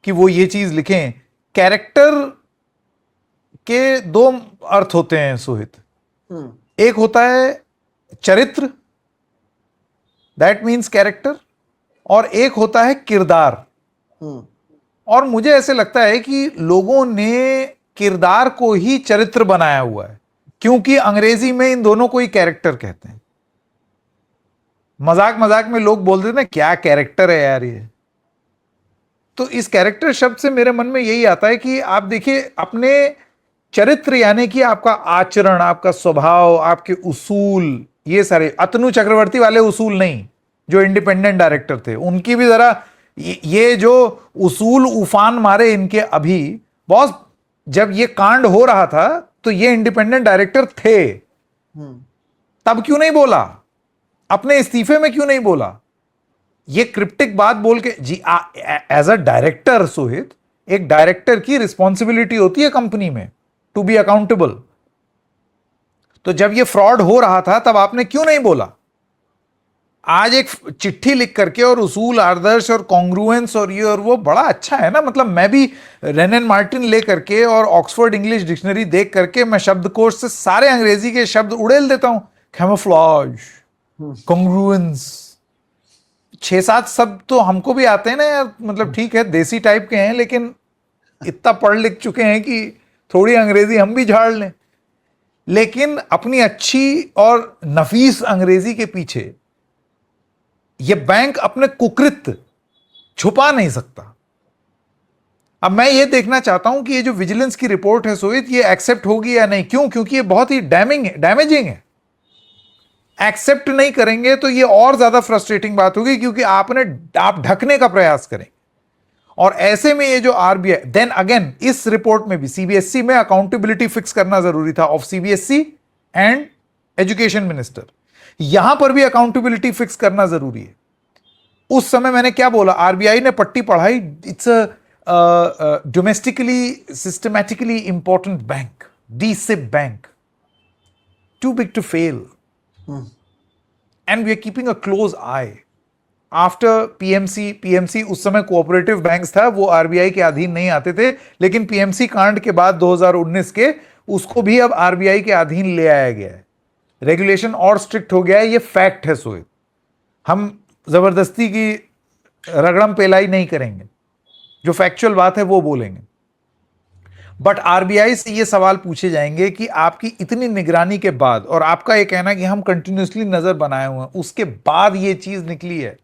कि वो ये चीज लिखें। कैरेक्टर के दो अर्थ होते हैं सोहित, एक होता है चरित्र, दैट मीन्स कैरेक्टर, और एक होता है किरदार। और मुझे ऐसे लगता है कि लोगों ने किरदार को ही चरित्र बनाया हुआ है, क्योंकि अंग्रेजी में इन दोनों को ही कैरेक्टर कहते हैं। मजाक मजाक में लोग बोलते थे ना, क्या कैरेक्टर है यार ये। तो इस कैरेक्टर शब्द से मेरे मन में यही आता है कि आप देखिए, अपने चरित्र यानी कि आपका आचरण, आपका स्वभाव, आपके उसूल, ये सारे अतनु चक्रवर्ती वाले उसूल नहीं, जो इंडिपेंडेंट डायरेक्टर थे, उनकी भी जरा ये जो उसूल उफान मारे इनके अभी। बॉस, जब ये कांड हो रहा था तो ये इंडिपेंडेंट डायरेक्टर थे, तब क्यों नहीं बोला? अपने इस्तीफे में क्यों नहीं बोला? ये क्रिप्टिक बात बोल के जी, एज अ डायरेक्टर सोहित, एक डायरेक्टर की रिस्पॉन्सिबिलिटी होती है कंपनी में टू बी अकाउंटेबल। तो जब ये फ्रॉड हो रहा था तब आपने क्यों नहीं बोला? आज एक चिट्ठी लिख करके, और उसूल आदर्श और कॉन्ग्रुएंस और ये और वो, बड़ा अच्छा है ना। मतलब मैं भी रेनन मार्टिन ले करके और ऑक्सफोर्ड इंग्लिश डिक्शनरी देख करके मैं शब्दकोश से सारे अंग्रेजी के शब्द उड़ेल देता हूं। कैमोफ्लेज, कॉन्ग्रुएंस, 6-7 शब्द तो हमको भी आते हैं ना यार। मतलब ठीक है, देसी टाइप के हैं, लेकिन इतना पढ़ लिख चुके हैं कि थोड़ी अंग्रेजी हम भी झाड़ लें। लेकिन अपनी अच्छी और नफीस अंग्रेजी के पीछे ये बैंक अपने कुकृत्य छुपा नहीं सकता। अब मैं ये देखना चाहता हूं कि ये जो विजिलेंस की रिपोर्ट है सोहित, ये एक्सेप्ट होगी या नहीं। क्यों? क्योंकि ये बहुत ही डैमेजिंग है। एक्सेप्ट नहीं करेंगे तो ये और ज्यादा फ्रस्ट्रेटिंग बात होगी, क्योंकि आप ढकने का प्रयास करें। और ऐसे में ये जो आरबीआई, देन अगेन इस रिपोर्ट में भी सीबीएसई में अकाउंटेबिलिटी फिक्स करना जरूरी था, of CBSE and education minister. यहां पर भी अकाउंटेबिलिटी फिक्स करना जरूरी है। उस समय मैंने क्या बोला? आरबीआई ने पट्टी पढ़ाई, it's a domestically systematically important bank, DSIB bank, too big to fail, and we are keeping a close eye. After PMC उस समय कोऑपरेटिव बैंक्स था, वो आरबीआई के अधीन नहीं आते थे, लेकिन पीएमसी कांड के बाद 2019 के, उसको भी अब आरबीआई के अधीन ले आया गया है। रेगुलेशन और स्ट्रिक्ट हो गया है, ये फैक्ट है सोहित। हम जबरदस्ती की रगड़म पेलाई नहीं करेंगे, जो फैक्चुअल बात है वो बोलेंगे। बट आरबीआई से ये सवाल पूछे जाएंगे कि आपकी इतनी निगरानी के बाद, और आपका ये कहना कि हम कंटिन्यूसली नजर बनाए हुए हैं, उसके बाद ये चीज निकली है,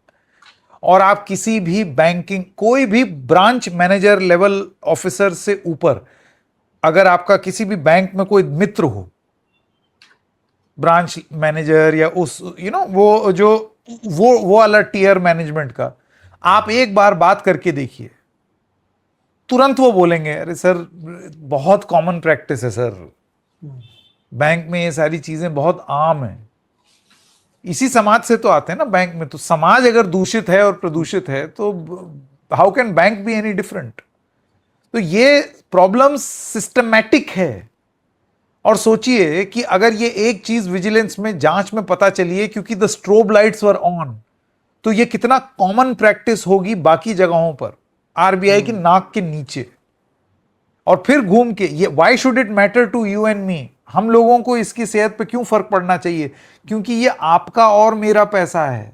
और आप किसी भी बैंकिंग, कोई भी ब्रांच मैनेजर लेवल ऑफिसर से ऊपर, अगर आपका किसी भी बैंक में कोई मित्र हो, ब्रांच मैनेजर या उस वो जो वो वाला टियर मैनेजमेंट का, आप एक बार बात करके देखिए, तुरंत वो बोलेंगे, अरे सर बहुत कॉमन प्रैक्टिस है सर, बैंक में ये सारी चीजें बहुत आम है। इसी समाज से तो आते हैं ना बैंक में। तो समाज अगर दूषित है और प्रदूषित है तो how can bank be any different? तो ये प्रॉब्लम सिस्टमैटिक है। और सोचिए कि अगर ये एक चीज विजिलेंस में जांच में पता चली है क्योंकि the strobe lights were on, तो ये कितना कॉमन प्रैक्टिस होगी बाकी जगहों पर, आरबीआई की नाक के नीचे। और फिर घूम के ये why should it matter to you and me, हम लोगों को इसकी सेहत पे क्यों फर्क पड़ना चाहिए? क्योंकि ये आपका और मेरा पैसा है।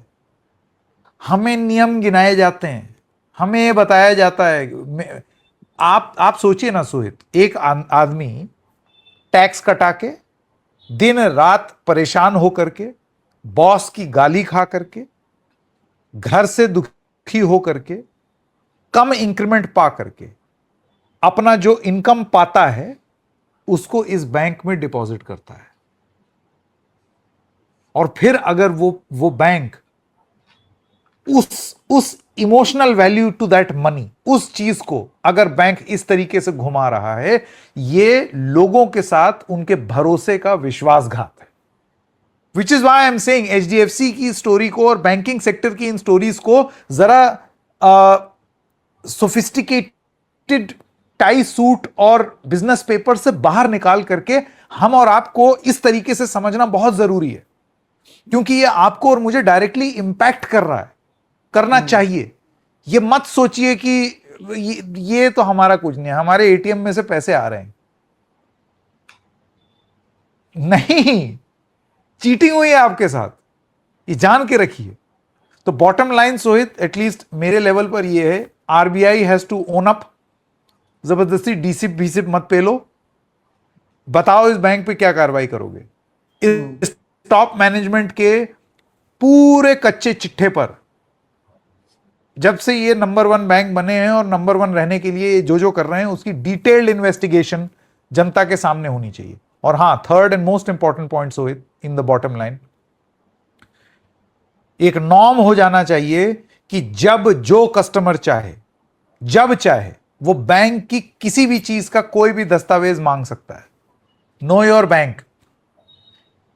हमें नियम गिनाए जाते हैं, हमें ये बताया जाता है। आप सोचिए ना सोहित, एक आदमी टैक्स कटा के, दिन रात परेशान होकर के, बॉस की गाली खा करके, घर से दुखी होकर के, कम इंक्रीमेंट पा करके अपना जो इनकम पाता है उसको इस बैंक में डिपॉजिट करता है। और फिर अगर वो बैंक उस emotional value to that money, उस चीज को अगर बैंक इस तरीके से घुमा रहा है, ये लोगों के साथ उनके भरोसे का विश्वासघात है। Which is why I am saying HDFC की स्टोरी को और बैंकिंग सेक्टर की इन स्टोरीज को जरा सोफिस्टिकेटेड टाई सूट और बिजनेस पेपर से बाहर निकाल करके हम और आपको इस तरीके से समझना बहुत जरूरी है, क्योंकि ये आपको और मुझे डायरेक्टली इंपैक्ट कर रहा है, करना चाहिए। ये मत सोचिए कि ये तो हमारा कुछ नहीं है, हमारे एटीएम में से पैसे आ रहे हैं। नहीं, चीटिंग हुई है आपके साथ, ये जान के रखिए। तो बॉटम लाइन सोहित, एटलीस्ट मेरे लेवल पर ये है, RBI has to own up. जबरदस्ती डीसिप बीसिप मत पेलो, बताओ इस बैंक पे क्या कार्रवाई करोगे। इस टॉप मैनेजमेंट के पूरे कच्चे चिट्ठे पर, जब से ये नंबर 1 बैंक बने हैं और नंबर 1 रहने के लिए ये जो कर रहे हैं, उसकी डिटेल्ड इन्वेस्टिगेशन जनता के सामने होनी चाहिए। और हां, third and most important point Sohit in the bottom line, एक नॉर्म हो जाना चाहिए कि जब जो कस्टमर चाहे, जब चाहे, वो बैंक की किसी भी चीज का कोई भी दस्तावेज मांग सकता है। Know your bank.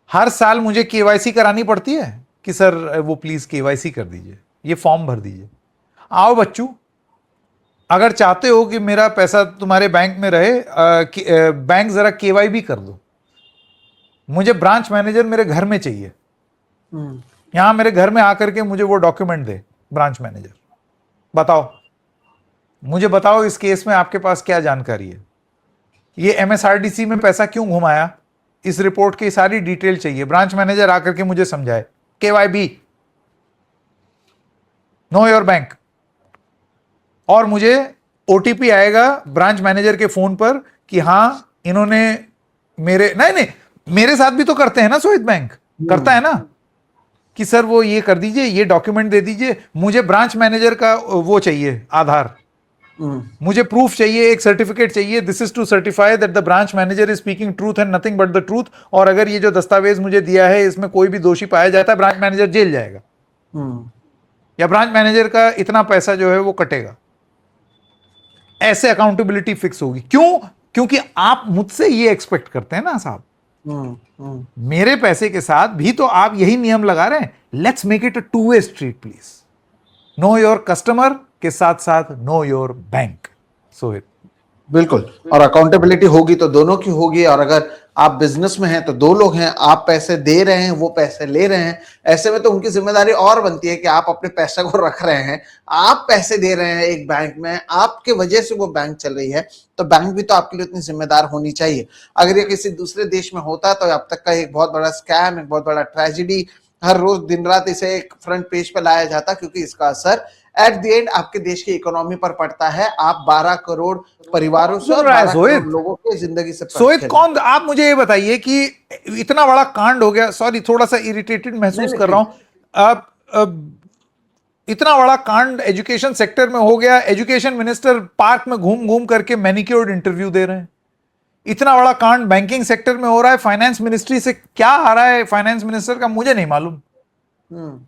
हर साल मुझे केवाईसी करानी पड़ती है कि सर वो प्लीज केवाईसी कर दीजिए, ये फॉर्म भर दीजिए। आओ बच्चों, अगर चाहते हो कि मेरा पैसा तुम्हारे बैंक में रहे, बैंक जरा केवाई भी कर दो। मुझे ब्रांच मैनेजर मेरे घर में चाहिए, यहां मेरे घर में आकर के मुझे वो डॉक्यूमेंट दे ब्रांच मैनेजर। बताओ, मुझे बताओ इस केस में आपके पास क्या जानकारी है, ये एमएसआरडीसी में पैसा क्यों घुमाया, इस रिपोर्ट की सारी डिटेल चाहिए। ब्रांच मैनेजर आकर के मुझे समझाए। KYB, know your bank. और मुझे ओटीपी आएगा ब्रांच मैनेजर के फोन पर कि हां इन्होंने नहीं, मेरे साथ भी तो करते हैं ना सोहित, बैंक करता है ना कि सर वो ये कर दीजिए, ये डॉक्यूमेंट दे दीजिए। मुझे ब्रांच मैनेजर का वो चाहिए, आधार, मुझे प्रूफ चाहिए, एक सर्टिफिकेट चाहिए, this is to certify that the branch manager is speaking truth and nothing but the truth. और अगर ये जो दस्तावेज मुझे दिया है इसमें कोई भी दोषी पाया जाता है, ब्रांच मैनेजर जेल जाएगा, या ब्रांच मैनेजर का इतना पैसा जो है वो कटेगा। ऐसे अकाउंटेबिलिटी फिक्स होगी। क्यों? क्योंकि आप मुझसे ये एक्सपेक्ट करते हैं ना साहब, मेरे पैसे के साथ भी तो आप यही नियम लगा रहे हैं। Let's make it a two way street please. Know your customer के साथ साथ नो योर बैंक। सोहित, बिल्कुल। और अकाउंटेबिलिटी होगी तो दोनों की होगी। और अगर आप बिजनेस में हैं तो दो लोग हैं, आप पैसे दे रहे हैं, वो पैसे ले रहे हैं, ऐसे में तो उनकी जिम्मेदारी और बनती है कि आप अपने पैसे को रख रहे हैं, आप पैसे दे रहे हैं एक बैंक में, आपके वजह से वो बैंक चल रही है, तो बैंक भी तो आपके लिए उतनी जिम्मेदार होनी चाहिए। अगर ये किसी दूसरे देश में होता तो अब तक का एक बहुत बड़ा स्कैम, एक बहुत बड़ा ट्रेजिडी, हर रोज दिन रात इसे एक फ्रंट पेज पे लाया जाता, क्योंकि इसका असर एट द एंड आपके देश की इकोनॉमी पर पड़ता है। आप 12 करोड़ परिवारों से और 12 करोड़ लोगों की जिंदगी से सोहित कौन, आप मुझे ये बताइए कि इतना बड़ा कांड हो गया, सॉरी थोड़ा सा इरिटेटेड महसूस कर रहा हूं। अब इतना बड़ा कांड एजुकेशन सेक्टर में हो गया, एजुकेशन मिनिस्टर पार्क में घूम घूम करके मैनिक्योर्ड इंटरव्यू दे रहे हैं। इतना बड़ा कांड बैंकिंग सेक्टर में हो रहा है, फाइनेंस मिनिस्ट्री से क्या आ रहा है फाइनेंस मिनिस्टर का मुझे नहीं मालूम।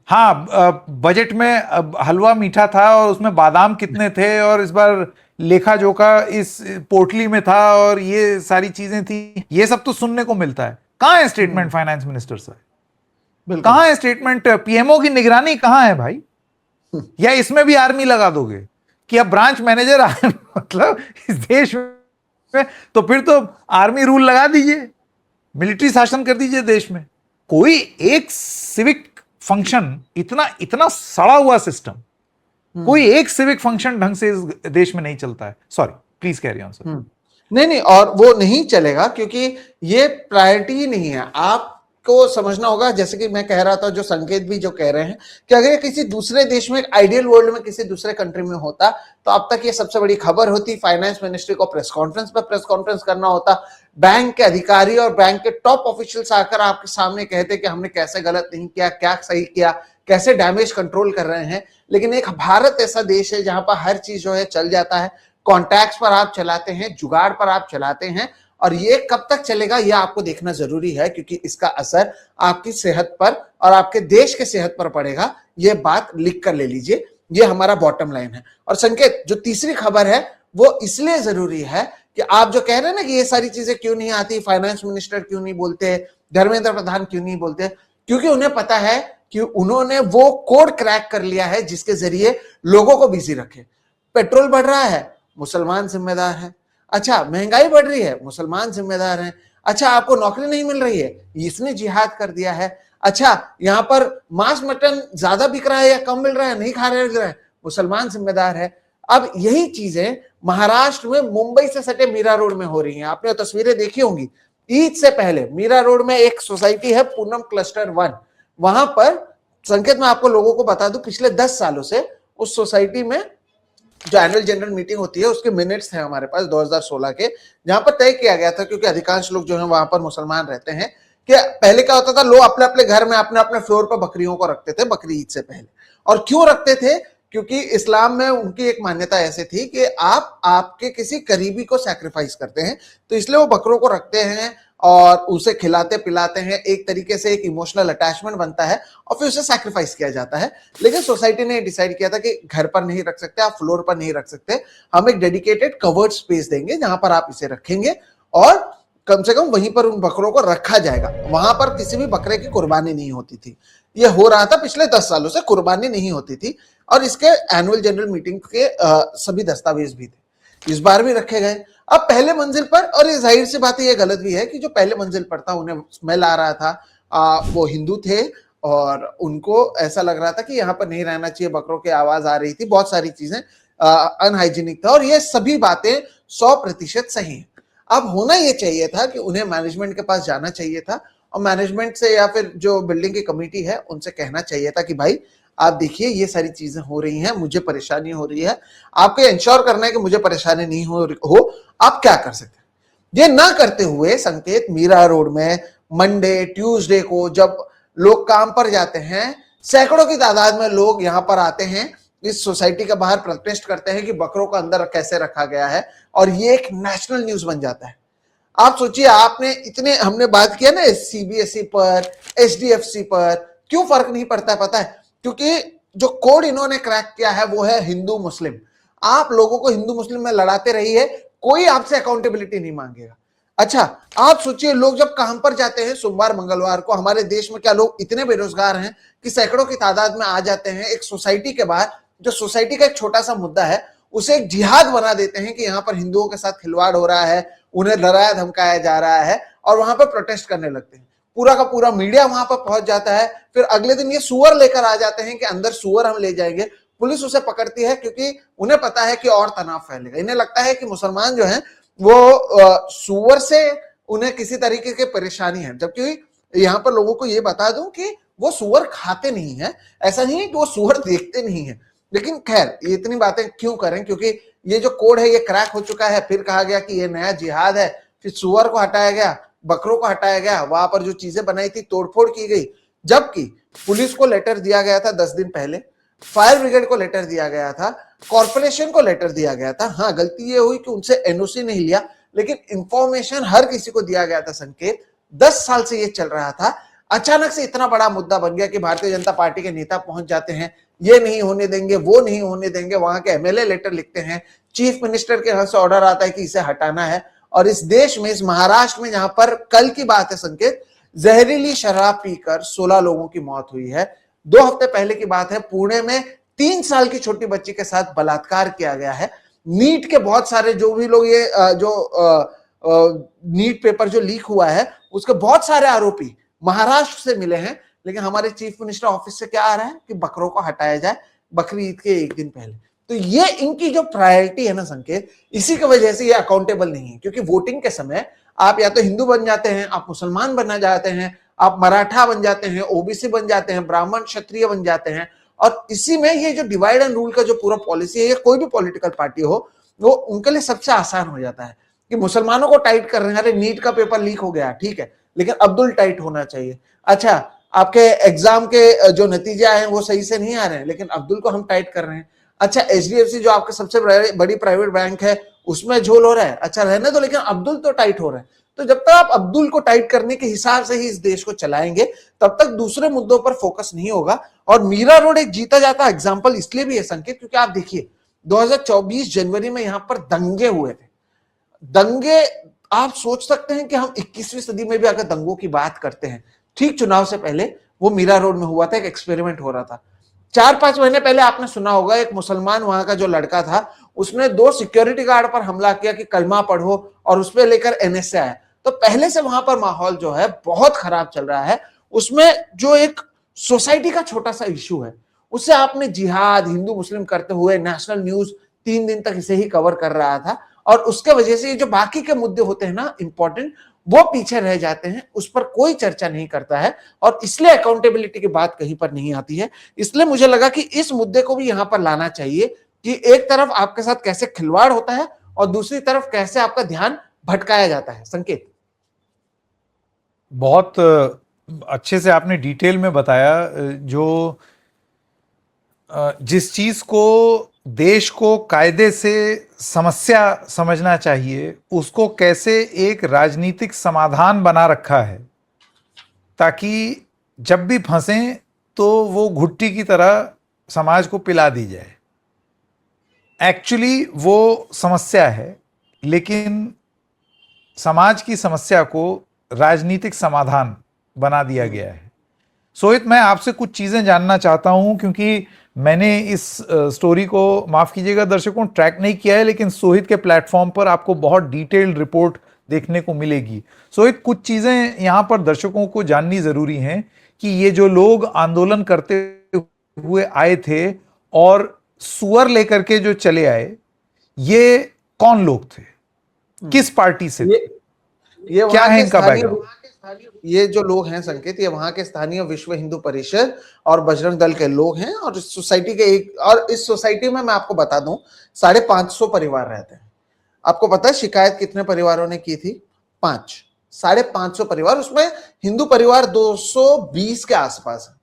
हाँ, बजट में हलवा मीठा था और उसमें बादाम कितने थे, और इस बार लेखा जोखा इस पोटली में था, और ये सारी चीजें थी। ये सब तो सुनने को मिलता है। कहां है स्टेटमेंट फाइनेंस मिनिस्टर साहब? कहां है स्टेटमेंट? पीएमओ की निगरानी कहां है भाई? या इसमें भी आर्मी लगा दोगे? कि अब ब्रांच मैनेजर मतलब इस देश में, तो फिर तो आर्मी रूल लगा दीजिए, मिलिट्री शासन कर दीजिए देश में। कोई एक सिविक फंक्शन, इतना इतना सड़ा हुआ सिस्टम, कोई एक सिविक फंक्शन ढंग से इस देश में नहीं चलता है। Sorry, please carry on sir. नहीं नहीं, और वो नहीं चलेगा क्योंकि ये प्रायोरिटी ही नहीं है। आपको समझना होगा, जैसे कि मैं कह रहा था, जो संकेत भी जो कह रहे हैं कि अगर ये किसी दूसरे देश में, आइडियल वर्ल्ड में किसी दूसरे कंट्री में होता तो अब तक ये सबसे बड़ी खबर होती, फाइनेंस मिनिस्ट्री को प्रेस कॉन्फ्रेंस करना होता, बैंक के अधिकारी और बैंक के टॉप ऑफिशियल्स आकर आपके सामने कहते कि हमने कैसे गलत नहीं किया, क्या सही किया, कैसे डैमेज कंट्रोल कर रहे हैं। लेकिन एक भारत ऐसा देश है जहां पर हर चीज जो है चल जाता है, कॉन्टैक्ट्स पर आप चलाते हैं, जुगाड़ पर आप चलाते हैं, और ये कब तक चलेगा ये आपको देखना जरूरी है, क्योंकि इसका असर आपकी सेहत पर और आपके देश के सेहत पर पड़ेगा। ये बात लिख कर ले लीजिए, ये हमारा बॉटम लाइन है। और संकेत, जो तीसरी खबर है वो इसलिए जरूरी है कि आप जो कह रहे हैं ना कि ये सारी चीजें क्यों नहीं आती, फाइनेंस मिनिस्टर क्यों नहीं बोलते, धर्मेंद्र प्रधान क्यों नहीं बोलते, क्योंकि उन्हें पता है कि उन्होंने वो कोड क्रैक कर लिया है जिसके जरिए लोगों को बिजी रखे। पेट्रोल बढ़ रहा है, मुसलमान जिम्मेदार है। अच्छा, महंगाई बढ़ रही है, मुसलमान जिम्मेदार हैं। अच्छा, आपको नौकरी नहीं मिल रही है, इसने जिहाद कर दिया है। अच्छा, यहां पर मांस मटन ज्यादा बिक रहा है या कम मिल रहा है, नहीं खा रहे हैं, मुसलमान जिम्मेदार है। अब यही चीजें महाराष्ट्र में मुंबई से सटे मीरा रोड में हो रही हैं। आपने तस्वीरें देखी होंगी, ईद से पहले मीरा रोड में एक सोसाइटी है, पूनम क्लस्टर 1, वहां पर संकेत, मैं आपको लोगों को बता दूं, पिछले 10 सालों से उस सोसाइटी में जो एनुअल जनरल मीटिंग होती है उसके मिनट्स हैं हमारे पास 2016 के, जहां पर तय किया गया था, क्योंकि अधिकांश लोग जो है वहां पर मुसलमान रहते हैं, कि पहले क्या होता था, लोग अपने अपने घर में अपने अपने फ्लोर पर बकरियों को रखते थे बकरी ईद से पहले। और क्यों रखते थे? क्योंकि इस्लाम में उनकी एक मान्यता ऐसी थी कि आप आपके किसी करीबी को सैक्रिफाइस करते हैं, तो इसलिए वो बकरों को रखते हैं और उसे खिलाते पिलाते हैं, एक तरीके से एक इमोशनल अटैचमेंट बनता है और फिर उसे सैक्रिफाइस किया जाता है। लेकिन सोसाइटी ने डिसाइड किया था कि घर पर नहीं रख सकते, आप फ्लोर पर नहीं रख सकते, हम एक डेडिकेटेड कवर्ड स्पेस देंगे जहां पर आप इसे रखेंगे और कम से कम वहीं पर उन बकरों को रखा जाएगा। वहां पर किसी भी बकरे की कुर्बानी नहीं होती थी। ये हो रहा था पिछले 10 सालों से, कुर्बानी नहीं होती थी, और इसके एनुअल जनरल मीटिंग के सभी दस्तावेज भी थे, इस बार भी रखे गए। अब पहले मंजिल पर, और ये जाहिर सी बात है, ये गलत भी है कि जो पहले मंजिल पर था उन्हें स्मेल आ रहा था, वो हिंदू थे और उनको ऐसा लग रहा था कि यहाँ पर नहीं रहना चाहिए, बकरों की आवाज आ रही थी, बहुत सारी चीजें अनहाइजीनिक था, और ये सभी बातें 100% सही है। अब होना ये चाहिए था कि उन्हें मैनेजमेंट के पास जाना चाहिए था और मैनेजमेंट से या फिर जो बिल्डिंग की कमेटी है उनसे कहना चाहिए था कि भाई आप देखिए ये सारी चीजें हो रही हैं, मुझे परेशानी हो रही है, आपको इंश्योर करना है कि मुझे परेशानी नहीं हो आप क्या कर सकते हैं। ये ना करते हुए संकेत, मीरा रोड में मंडे ट्यूसडे को जब लोग काम पर जाते हैं, सैकड़ों की तादाद में लोग यहां पर आते हैं, इस सोसाइटी के बाहर प्रोटेस्ट करते हैं कि बकरों को अंदर कैसे रखा गया है, और ये एक नेशनल न्यूज बन जाता है। आप सोचिए, आपने इतने, हमने बात किया ना सीबीएसई पर, एचडीएफसी पर, क्यों फर्क नहीं पड़ता है पता है? क्योंकि जो कोड इन्होंने क्रैक किया है वो है हिंदू मुस्लिम। आप लोगों को हिंदू मुस्लिम में लड़ाते रहिए, कोई आपसे अकाउंटेबिलिटी नहीं मांगेगा। अच्छा, आप सोचिए, लोग जब काम पर जाते हैं सोमवार मंगलवार को, हमारे देश में क्या लोग इतने बेरोजगार हैं कि सैकड़ों की तादाद में आ जाते हैं एक सोसाइटी के बाहर, जो सोसाइटी का एक छोटा सा मुद्दा है उसे एक जिहाद बना देते हैं कि यहाँ पर हिंदुओं के साथ खिलवाड़ हो रहा है, उन्हें डराया धमकाया जा रहा है, और वहां पर प्रोटेस्ट करने लगते हैं। पूरा का पूरा मीडिया वहां पर पहुंच जाता है, फिर अगले दिन ये सुअर लेकर आ जाते हैं कि अंदर सुअर हम ले जाएंगे, पुलिस उसे पकड़ती है क्योंकि उन्हें पता है कि और तनाव फैलेगा। इन्हें लगता है कि मुसलमान जो हैं वो सुअर से उन्हें किसी तरीके की परेशानी है, जबकि यहाँ पर लोगों को ये बता दूं कि वो सुअर खाते नहीं है, ऐसा नहीं है कि वो सुअर देखते नहीं है। लेकिन खैर, ये इतनी बातें क्यों करें, क्योंकि ये जो कोड है ये क्रैक हो चुका है। फिर कहा गया कि ये नया जिहाद है, फिर सुअर को हटाया गया, बकरों को हटाया गया, वहां पर जो चीजें बनाई थी तोड़फोड़ की गई, जबकि पुलिस को लेटर दिया गया था 10 दिन पहले, फायर ब्रिगेड को लेटर दिया गया था, कॉर्पोरेशन को लेटर दिया गया था। हाँ, गलती ये हुई कि उनसे एनओसी नहीं लिया, लेकिन इंफॉर्मेशन हर किसी को दिया गया था। संकेत, 10 साल से ये चल रहा था, अचानक से इतना बड़ा मुद्दा बन गया कि भारतीय जनता पार्टी के नेता पहुंच जाते हैं, ये नहीं होने देंगे, वो नहीं होने देंगे, वहां के एमएलए लेटर लिखते हैं, चीफ मिनिस्टर के यहाँ से ऑर्डर आता है कि इसे हटाना है। और इस देश में, इस महाराष्ट्र में, जहां पर कल की बात है संकेत, जहरीली शराब पीकर 16 लोगों की मौत हुई है। 2 हफ्ते पहले की बात है, पुणे में 3 साल की छोटी बच्ची के साथ बलात्कार किया गया है। नीट के बहुत सारे जो भी लोग ये नीट पेपर जो लीक हुआ है उसके बहुत सारे आरोपी महाराष्ट्र से मिले हैं, लेकिन हमारे चीफ मिनिस्टर ऑफिस से क्या आ रहा है कि बकरों को हटाया जाए बकरी ईद के एक दिन पहले। तो ये इनकी जो प्रायोरिटी है ना संकेत, इसी की वजह से ये अकाउंटेबल नहीं है, क्योंकि वोटिंग के समय आप या तो हिंदू बन जाते हैं, आप मुसलमान बनना जाते हैं, आप मराठा बन जाते हैं, ओबीसी बन जाते हैं, ब्राह्मण क्षत्रिय बन जाते हैं, और इसी में ये जो डिवाइड एंड रूल का जो पूरा पॉलिसी है, कोई भी पॉलिटिकल पार्टी हो, वो उनके लिए सबसे आसान हो जाता है कि मुसलमानों को टाइट कर रहे हैं। अरे नीट का पेपर लीक हो गया, ठीक है, लेकिन अब्दुल टाइट होना चाहिए। अच्छा, आपके एग्जाम के जो नतीजे आए हैं वो सही से नहीं आ रहे हैं, लेकिन अब्दुल को हम टाइट कर रहे हैं। अच्छा, एचडीएफसी जो आपका सबसे बड़ी प्राइवेट बैंक है उसमें झोल हो रहा है, अच्छा रहने दो, लेकिन अब्दुल तो टाइट हो रहे हैं। तो जब तक आप अब्दुल को टाइट करने के हिसाब से ही इस देश को चलाएंगे, तब तक दूसरे मुद्दों पर फोकस नहीं होगा। और मीरा रोड एक जीता जाता एग्जाम्पल इसलिए भी है संकेत, क्योंकि आप देखिए 2024 जनवरी में यहां पर दंगे हुए थे। दंगे, आप सोच सकते हैं कि हम 21वीं सदी में भी अगर दंगों की बात करते हैं, ठीक चुनाव से पहले वो मीरा रोड में हुआ था, एक एक्सपेरिमेंट हो रहा था। 4-5 महीने पहले आपने सुना होगा एक मुसलमान वहां का जो लड़का था, उसने 2 सिक्योरिटी गार्ड पर हमला किया कि कलमा पढ़ो, और उस पर लेकर एनएसए आया। तो पहले से वहां पर माहौल जो है बहुत खराब चल रहा है। उसमें जो एक सोसाइटी का छोटा सा इश्यू है, उससे आपने जिहाद हिंदू मुस्लिम करते हुए नेशनल न्यूज 3 दिन तक इसे ही कवर कर रहा था, और उसके वजह से ये जो बाकी के मुद्दे होते हैं ना इंपॉर्टेंट, वो पीछे रह जाते हैं, उस पर कोई चर्चा नहीं करता है, और इसलिए अकाउंटेबिलिटी की बात कहीं पर नहीं आती है। इसलिए मुझे लगा कि इस मुद्दे को भी यहां पर लाना चाहिए कि एक तरफ आपके साथ कैसे खिलवाड़ होता है और दूसरी तरफ कैसे आपका ध्यान भटकाया जाता है। संकेत, बहुत अच्छे से आपने डिटेल में बताया। जो जिस चीज को देश को कायदे से समस्या समझना चाहिए, उसको कैसे एक राजनीतिक समाधान बना रखा है, ताकि जब भी फंसें तो वो घुट्टी की तरह समाज को पिला दी जाए। एक्चुअली वो समस्या है, लेकिन समाज की समस्या को राजनीतिक समाधान बना दिया गया है। सोहित, मैं आपसे कुछ चीजें जानना चाहता हूं, क्योंकि मैंने इस स्टोरी को, माफ कीजिएगा दर्शकों, ट्रैक नहीं किया है, लेकिन सोहित के प्लेटफॉर्म पर आपको बहुत डिटेल्ड रिपोर्ट देखने को मिलेगी। सोहित, कुछ चीजें यहां पर दर्शकों को जाननी जरूरी हैं कि ये जो लोग आंदोलन करते हुए आए थे और सुअर लेकर के जो चले आए, ये कौन लोग थे, किस पार्टी से थे, ये क्या है इनका बैकग्राउंड? ये जो लोग हैं संकेत, ये वहां के स्थानीय विश्व हिंदू परिषद और बजरंग दल के लोग हैं, और इस सोसाइटी के इस सोसाइटी में मैं आपको बता दूं 550 परिवार रहते हैं। आपको पता है शिकायत कितने परिवारों ने की थी? 5, 550 परिवार, उसमें हिंदू परिवार 220 के आसपास है।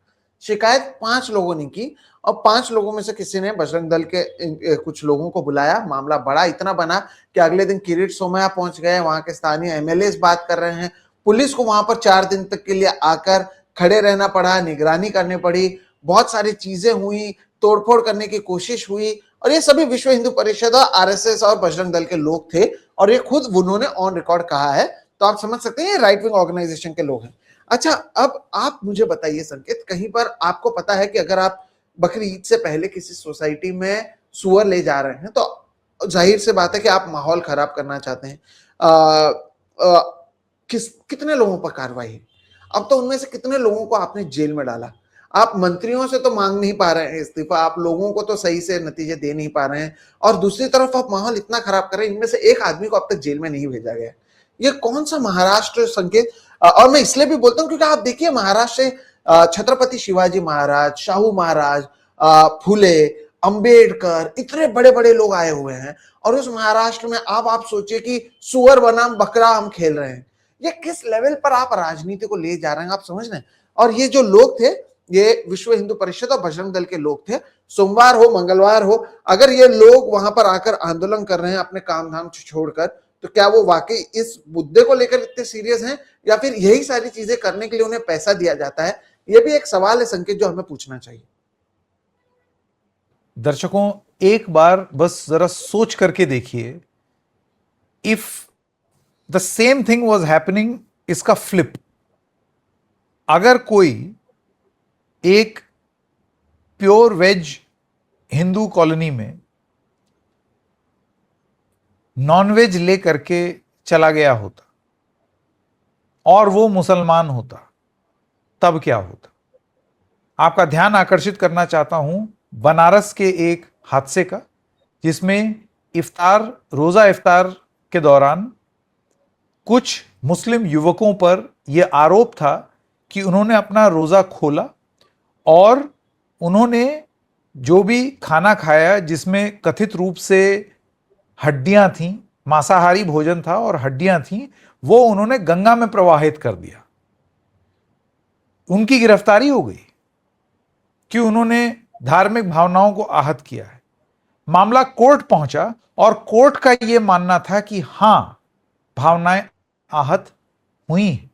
शिकायत 5 लोगों ने की, और 5 लोगों में से किसी ने बजरंग दल के कुछ लोगों को बुलाया। मामला बड़ा इतना बना कि अगले दिन किरीट सोमैया पहुंच गए, वहां के स्थानीय एमएलए बात कर रहे हैं। पुलिस को वहां पर 4 दिन तक के लिए आकर खड़े रहना पड़ा, निगरानी करनी पड़ी, बहुत सारी चीजें हुई, तोड़फोड़ करने की कोशिश हुई, और ये सभी विश्व हिंदू परिषद और आरएसएस और बजरंग दल के लोग थे, और ये खुद उन्होंने ऑन रिकॉर्ड कहा है। तो आप समझ सकते हैं ये राइट विंग ऑर्गेनाइजेशन के लोग हैं। अच्छा, अब आप मुझे बताइए संकेत, कहीं पर आपको पता है कि अगर आप बकरी ईद से पहले किसी सोसाइटी में सुअर ले जा रहे हैं, तो जाहिर से बात है कि आप माहौल खराब करना चाहते हैं। कितने लोगों पर कार्रवाई है? अब तो उनमें से कितने लोगों को आपने जेल में डाला? आप मंत्रियों से तो मांग नहीं पा रहे हैं इस्तीफा, आप लोगों को तो सही से नतीजे दे नहीं पा रहे हैं, और दूसरी तरफ आप माहौल इतना खराब कर रहे हैं, इनमें से एक आदमी को अब तक जेल में नहीं भेजा गया। ये कौन सा महाराष्ट्र संकेत? और मैं इसलिए भी बोलता हूं क्योंकि आप देखिए महाराष्ट्र से छत्रपति शिवाजी महाराज, शाहू महाराज, फुले, अंबेडकर, इतने बड़े बड़े लोग आए हुए हैं, और उस महाराष्ट्र में अब आप सोचिए कि सुअर बनाम बकरा हम खेल रहे हैं। ये किस लेवल पर आप राजनीति को ले जा रहे हैं, आप समझ रहे हैं? और ये जो लोग थे, ये विश्व हिंदू परिषद और बजरंग दल के लोग थे। सोमवार हो मंगलवार हो, अगर ये लोग वहां पर आकर आंदोलन कर रहे हैं अपने काम धाम छोड़कर, तो क्या वो वाकई इस मुद्दे को लेकर इतने सीरियस हैं, या फिर यही सारी चीजें करने के लिए उन्हें पैसा दिया जाता है? ये भी एक सवाल है संकेत, जो हमें पूछना चाहिए। दर्शकों, एक बार बस जरा सोच करके देखिए, if the same thing was happening, इसका फ्लिप, अगर कोई एक प्योर वेज हिंदू कॉलोनी में नॉनवेज लेकर के चला गया होता और वो मुसलमान होता, तब क्या होता? आपका ध्यान आकर्षित करना चाहता हूं बनारस के एक हादसे का, जिसमें रोजा इफ्तार के दौरान कुछ मुस्लिम युवकों पर यह आरोप था कि उन्होंने अपना रोजा खोला और उन्होंने जो भी खाना खाया जिसमें कथित रूप से हड्डियां थीं, मांसाहारी भोजन था और हड्डियां थीं, वो उन्होंने गंगा में प्रवाहित कर दिया। उनकी गिरफ्तारी हो गई कि उन्होंने धार्मिक भावनाओं को आहत किया है। मामला कोर्ट पहुंचा और कोर्ट का यह मानना था कि हां, भावनाएं आहत हुई।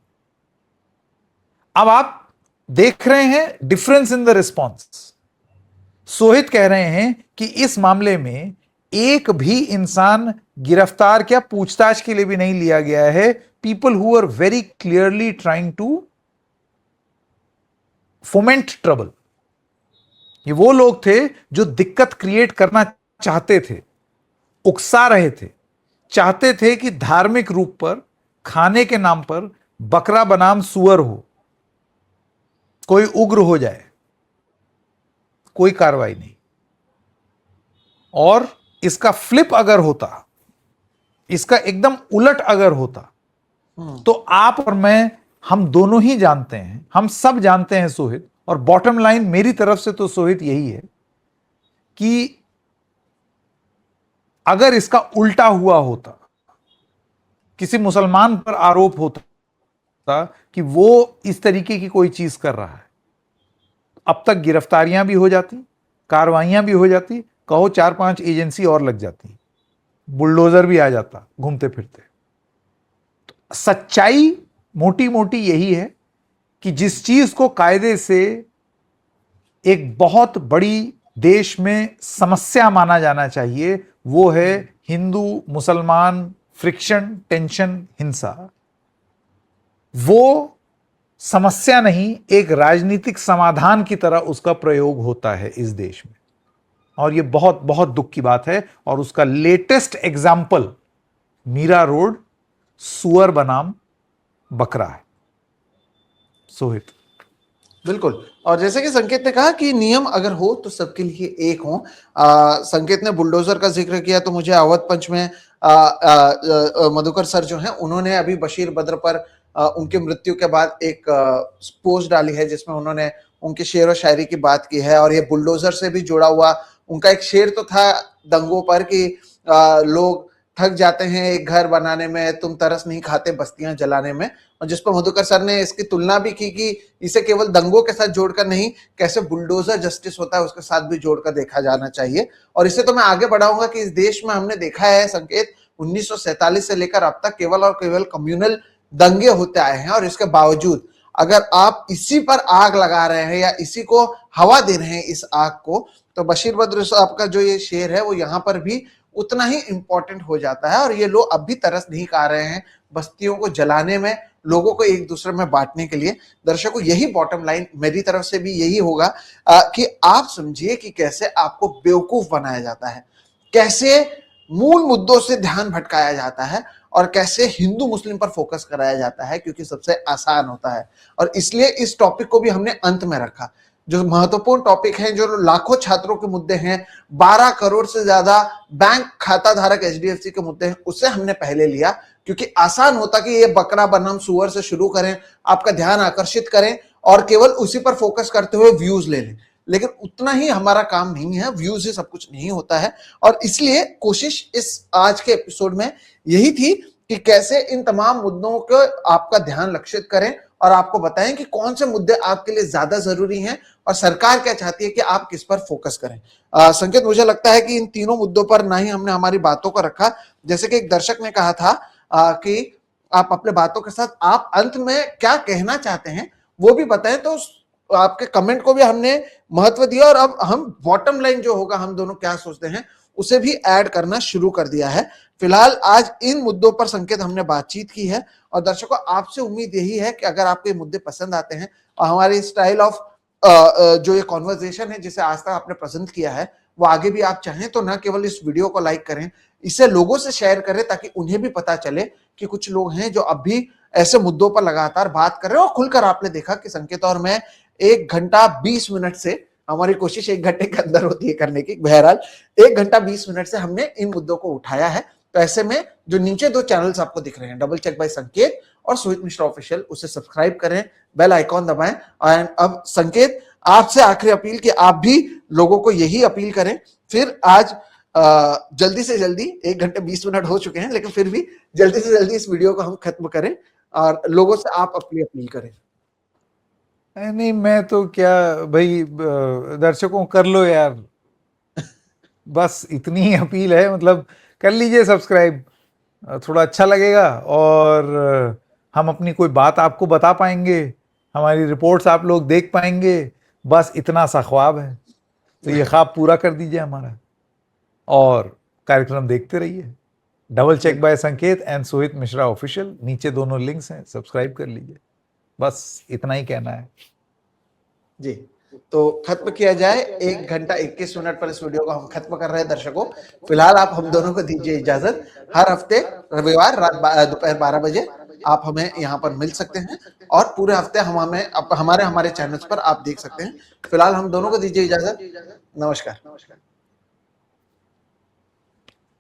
अब आप देख रहे हैं difference in the response. Sohit कह रहे हैं कि इस मामले में एक भी इंसान गिरफ्तार क्या पूछताछ के लिए भी नहीं लिया गया है। People who are very clearly trying to foment trouble, ये वो लोग थे जो दिक्कत क्रिएट करना चाहते थे, उकसा रहे थे, चाहते थे कि धार्मिक रूप पर खाने के नाम पर बकरा बनाम सुअर हो, कोई उग्र हो जाए, कोई कार्रवाई नहीं। और इसका फ्लिप अगर होता, इसका एकदम उलट अगर होता, तो आप और मैं, हम दोनों ही जानते हैं, हम सब जानते हैं सोहित, और बॉटम लाइन मेरी तरफ से तो सोहित यही है कि अगर इसका उल्टा हुआ होता, किसी मुसलमान पर आरोप होता कि वो इस तरीके की कोई चीज कर रहा है, अब तक गिरफ्तारियां भी हो जाती, कार्रवाइयां भी हो जाती, कहो 4-5 एजेंसी और लग जाती, बुलडोजर भी आ जाता घूमते फिरते। तो सच्चाई मोटी मोटी यही है कि जिस चीज को कायदे से एक बहुत बड़ी देश में समस्या माना जाना चाहिए, वो है हिंदू मुसलमान फ्रिक्शन, टेंशन, हिंसा। वो समस्या नहीं, एक राजनीतिक समाधान की तरह उसका प्रयोग होता है इस देश में, और ये बहुत बहुत दुख की बात है। और उसका लेटेस्ट एग्जाम्पल मीरा रोड सुअर बनाम बकरा है। सोहित, बिल्कुल। और जैसे कि संकेत ने कहा कि नियम अगर हो तो सबके लिए एक हो। संकेत ने बुलडोजर का जिक्र किया, तो मुझे अवध पंच में मधुकर सर जो हैं, उन्होंने अभी बशीर बद्र पर उनकी मृत्यु के बाद एक पोस्ट डाली है जिसमें उन्होंने उनके शेर व शायरी की बात की है। और ये बुलडोजर से भी जुड़ा हुआ उनका एक शेर तो था दंगों पर कि लोग थक जाते हैं एक घर बनाने में, तुम तरस नहीं खाते बस्तियां जलाने में। और जिस पर मधुकर सर ने इसकी तुलना भी की कि इसे केवल दंगों के साथ जोड़कर नहीं, कैसे बुलडोजर जस्टिस होता है उसके साथ भी जोड़कर देखा जाना चाहिए। और इसे तो मैं आगे बढ़ाऊंगा कि इस देश में हमने देखा है संकेत, 1947 से लेकर अब तक केवल और केवल कम्युनल दंगे होते आए हैं। और इसके बावजूद अगर आप इसी पर आग लगा रहे हैं या इसी को हवा दे रहे हैं इस आग को, तो बशीर बद्र साहब का जो ये शेर है वो यहाँ पर भी उतना ही इंपॉर्टेंट हो जाता है। और ये लोग अब भी तरस नहीं खा रहे हैं बस्तियों को जलाने में, लोगों को एक दूसरे में बांटने के लिए। दर्शकों, यही बॉटम लाइन मेरी तरफ से भी यही होगा कि आप समझिए कि कैसे आपको बेवकूफ बनाया जाता है, कैसे मूल मुद्दों से ध्यान भटकाया जाता है, और कैसे हिंदू मुस्लिम पर फोकस कराया जाता है, क्योंकि सबसे आसान होता है। और इसलिए इस टॉपिक को भी हमने अंत में रखा। जो महत्वपूर्ण टॉपिक है, जो लाखों छात्रों के मुद्दे हैं, 12 करोड़ से ज्यादा बैंक खाता धारक एचडीएफसी के मुद्दे हैं, उसे हमने पहले लिया, क्योंकि आसान होता कि ये बकरा बनाम सुअर से शुरू करें, आपका ध्यान आकर्षित करें और केवल उसी पर फोकस करते हुए व्यूज ले लें। लेकिन उतना ही हमारा काम नहीं है, व्यूज से सब कुछ नहीं होता है। और इसलिए कोशिश इस आज के एपिसोड में यही थी कि कैसे इन तमाम मुद्दों को आपका ध्यान लक्षित करें और आपको बताएं कि कौन से मुद्दे आपके लिए ज्यादा जरूरी हैं और सरकार क्या चाहती है कि आप किस पर फोकस करें। संकेत, मुझे लगता है कि इन तीनों मुद्दों पर ना ही हमने हमारी बातों को रखा। जैसे कि एक दर्शक ने कहा था कि आप अपने बातों के साथ आप अंत में क्या कहना चाहते हैं वो भी बताएं, तो आपके कमेंट को भी हमने महत्व दिया। और अब हम बॉटम लाइन जो होगा, हम दोनों क्या सोचते हैं, उसे भी ऐड करना शुरू कर दिया है। फिलहाल आज इन मुद्दों पर संकेत हमने बातचीत की है। और दर्शकों, आपसे उम्मीद यही है कि अगर आपको ये मुद्दे पसंद आते हैं और हमारी स्टाइल ऑफ जो ये कॉन्वर्जेशन है जिसे आज तक आपने पसंद किया है, वो आगे भी आप चाहें तो ना केवल इस वीडियो को लाइक करें, इसे लोगों से शेयर करें ताकि उन्हें भी पता चले कि कुछ लोग हैं जो अब भी ऐसे मुद्दों पर लगातार बात कर रहे हैं। और खुलकर आपने देखा कि संकेत और मैं 1 घंटा 20 मिनट से, हमारी कोशिश 1 घंटे के अंदर होती है करने की, बहरहाल 1 घंटा 20 मिनट से हमने इन मुद्दों को उठाया है। तो ऐसे में जो नीचे 2 चैनल्स आपको दिख रहे हैं, डबल चेक बाय संकेत और सोहित मिश्रा ऑफिशियल, उसे सब्सक्राइब करें, बेल आइकॉन दबाएं। और अब संकेत, आपसे आखिरी अपील कि आप भी लोगों को यही अपील करें। फिर आज जल्दी से जल्दी 1 घंटे 20 मिनट हो चुके हैं, लेकिन फिर भी जल्दी से जल्दी इस वीडियो को हम खत्म करें और लोगों से आप अपनी अपील करें। नहीं, मैं तो क्या भाई, दर्शकों कर लो यार, बस इतनी ही अपील है। मतलब कर लीजिए सब्सक्राइब, थोड़ा अच्छा लगेगा और हम अपनी कोई बात आपको बता पाएंगे, हमारी रिपोर्ट्स आप लोग देख पाएंगे। बस इतना सा ख्वाब है, तो ये ख्वाब पूरा कर दीजिए हमारा और कार्यक्रम देखते रहिए। डबल चेक बाय संकेत एंड सोहित मिश्रा ऑफिशियल, नीचे दोनों लिंक्स हैं, सब्सक्राइब कर लीजिए। बस इतना ही कहना है जी। तो खत्म किया जाए, 1 घंटा 21 मिनट पर इस वीडियो को हम खत्म कर रहे हैं। दर्शकों, फिलहाल आप हम दोनों को दीजिए इजाजत। हर हफ्ते रविवार रात दोपहर 12 बजे आप हमें यहाँ पर मिल सकते हैं और पूरे हफ्ते हम हमें हमारे चैनल्स पर आप देख सकते हैं। फिलहाल हम दोनों को दीजिए इजाजत। नमस्कार।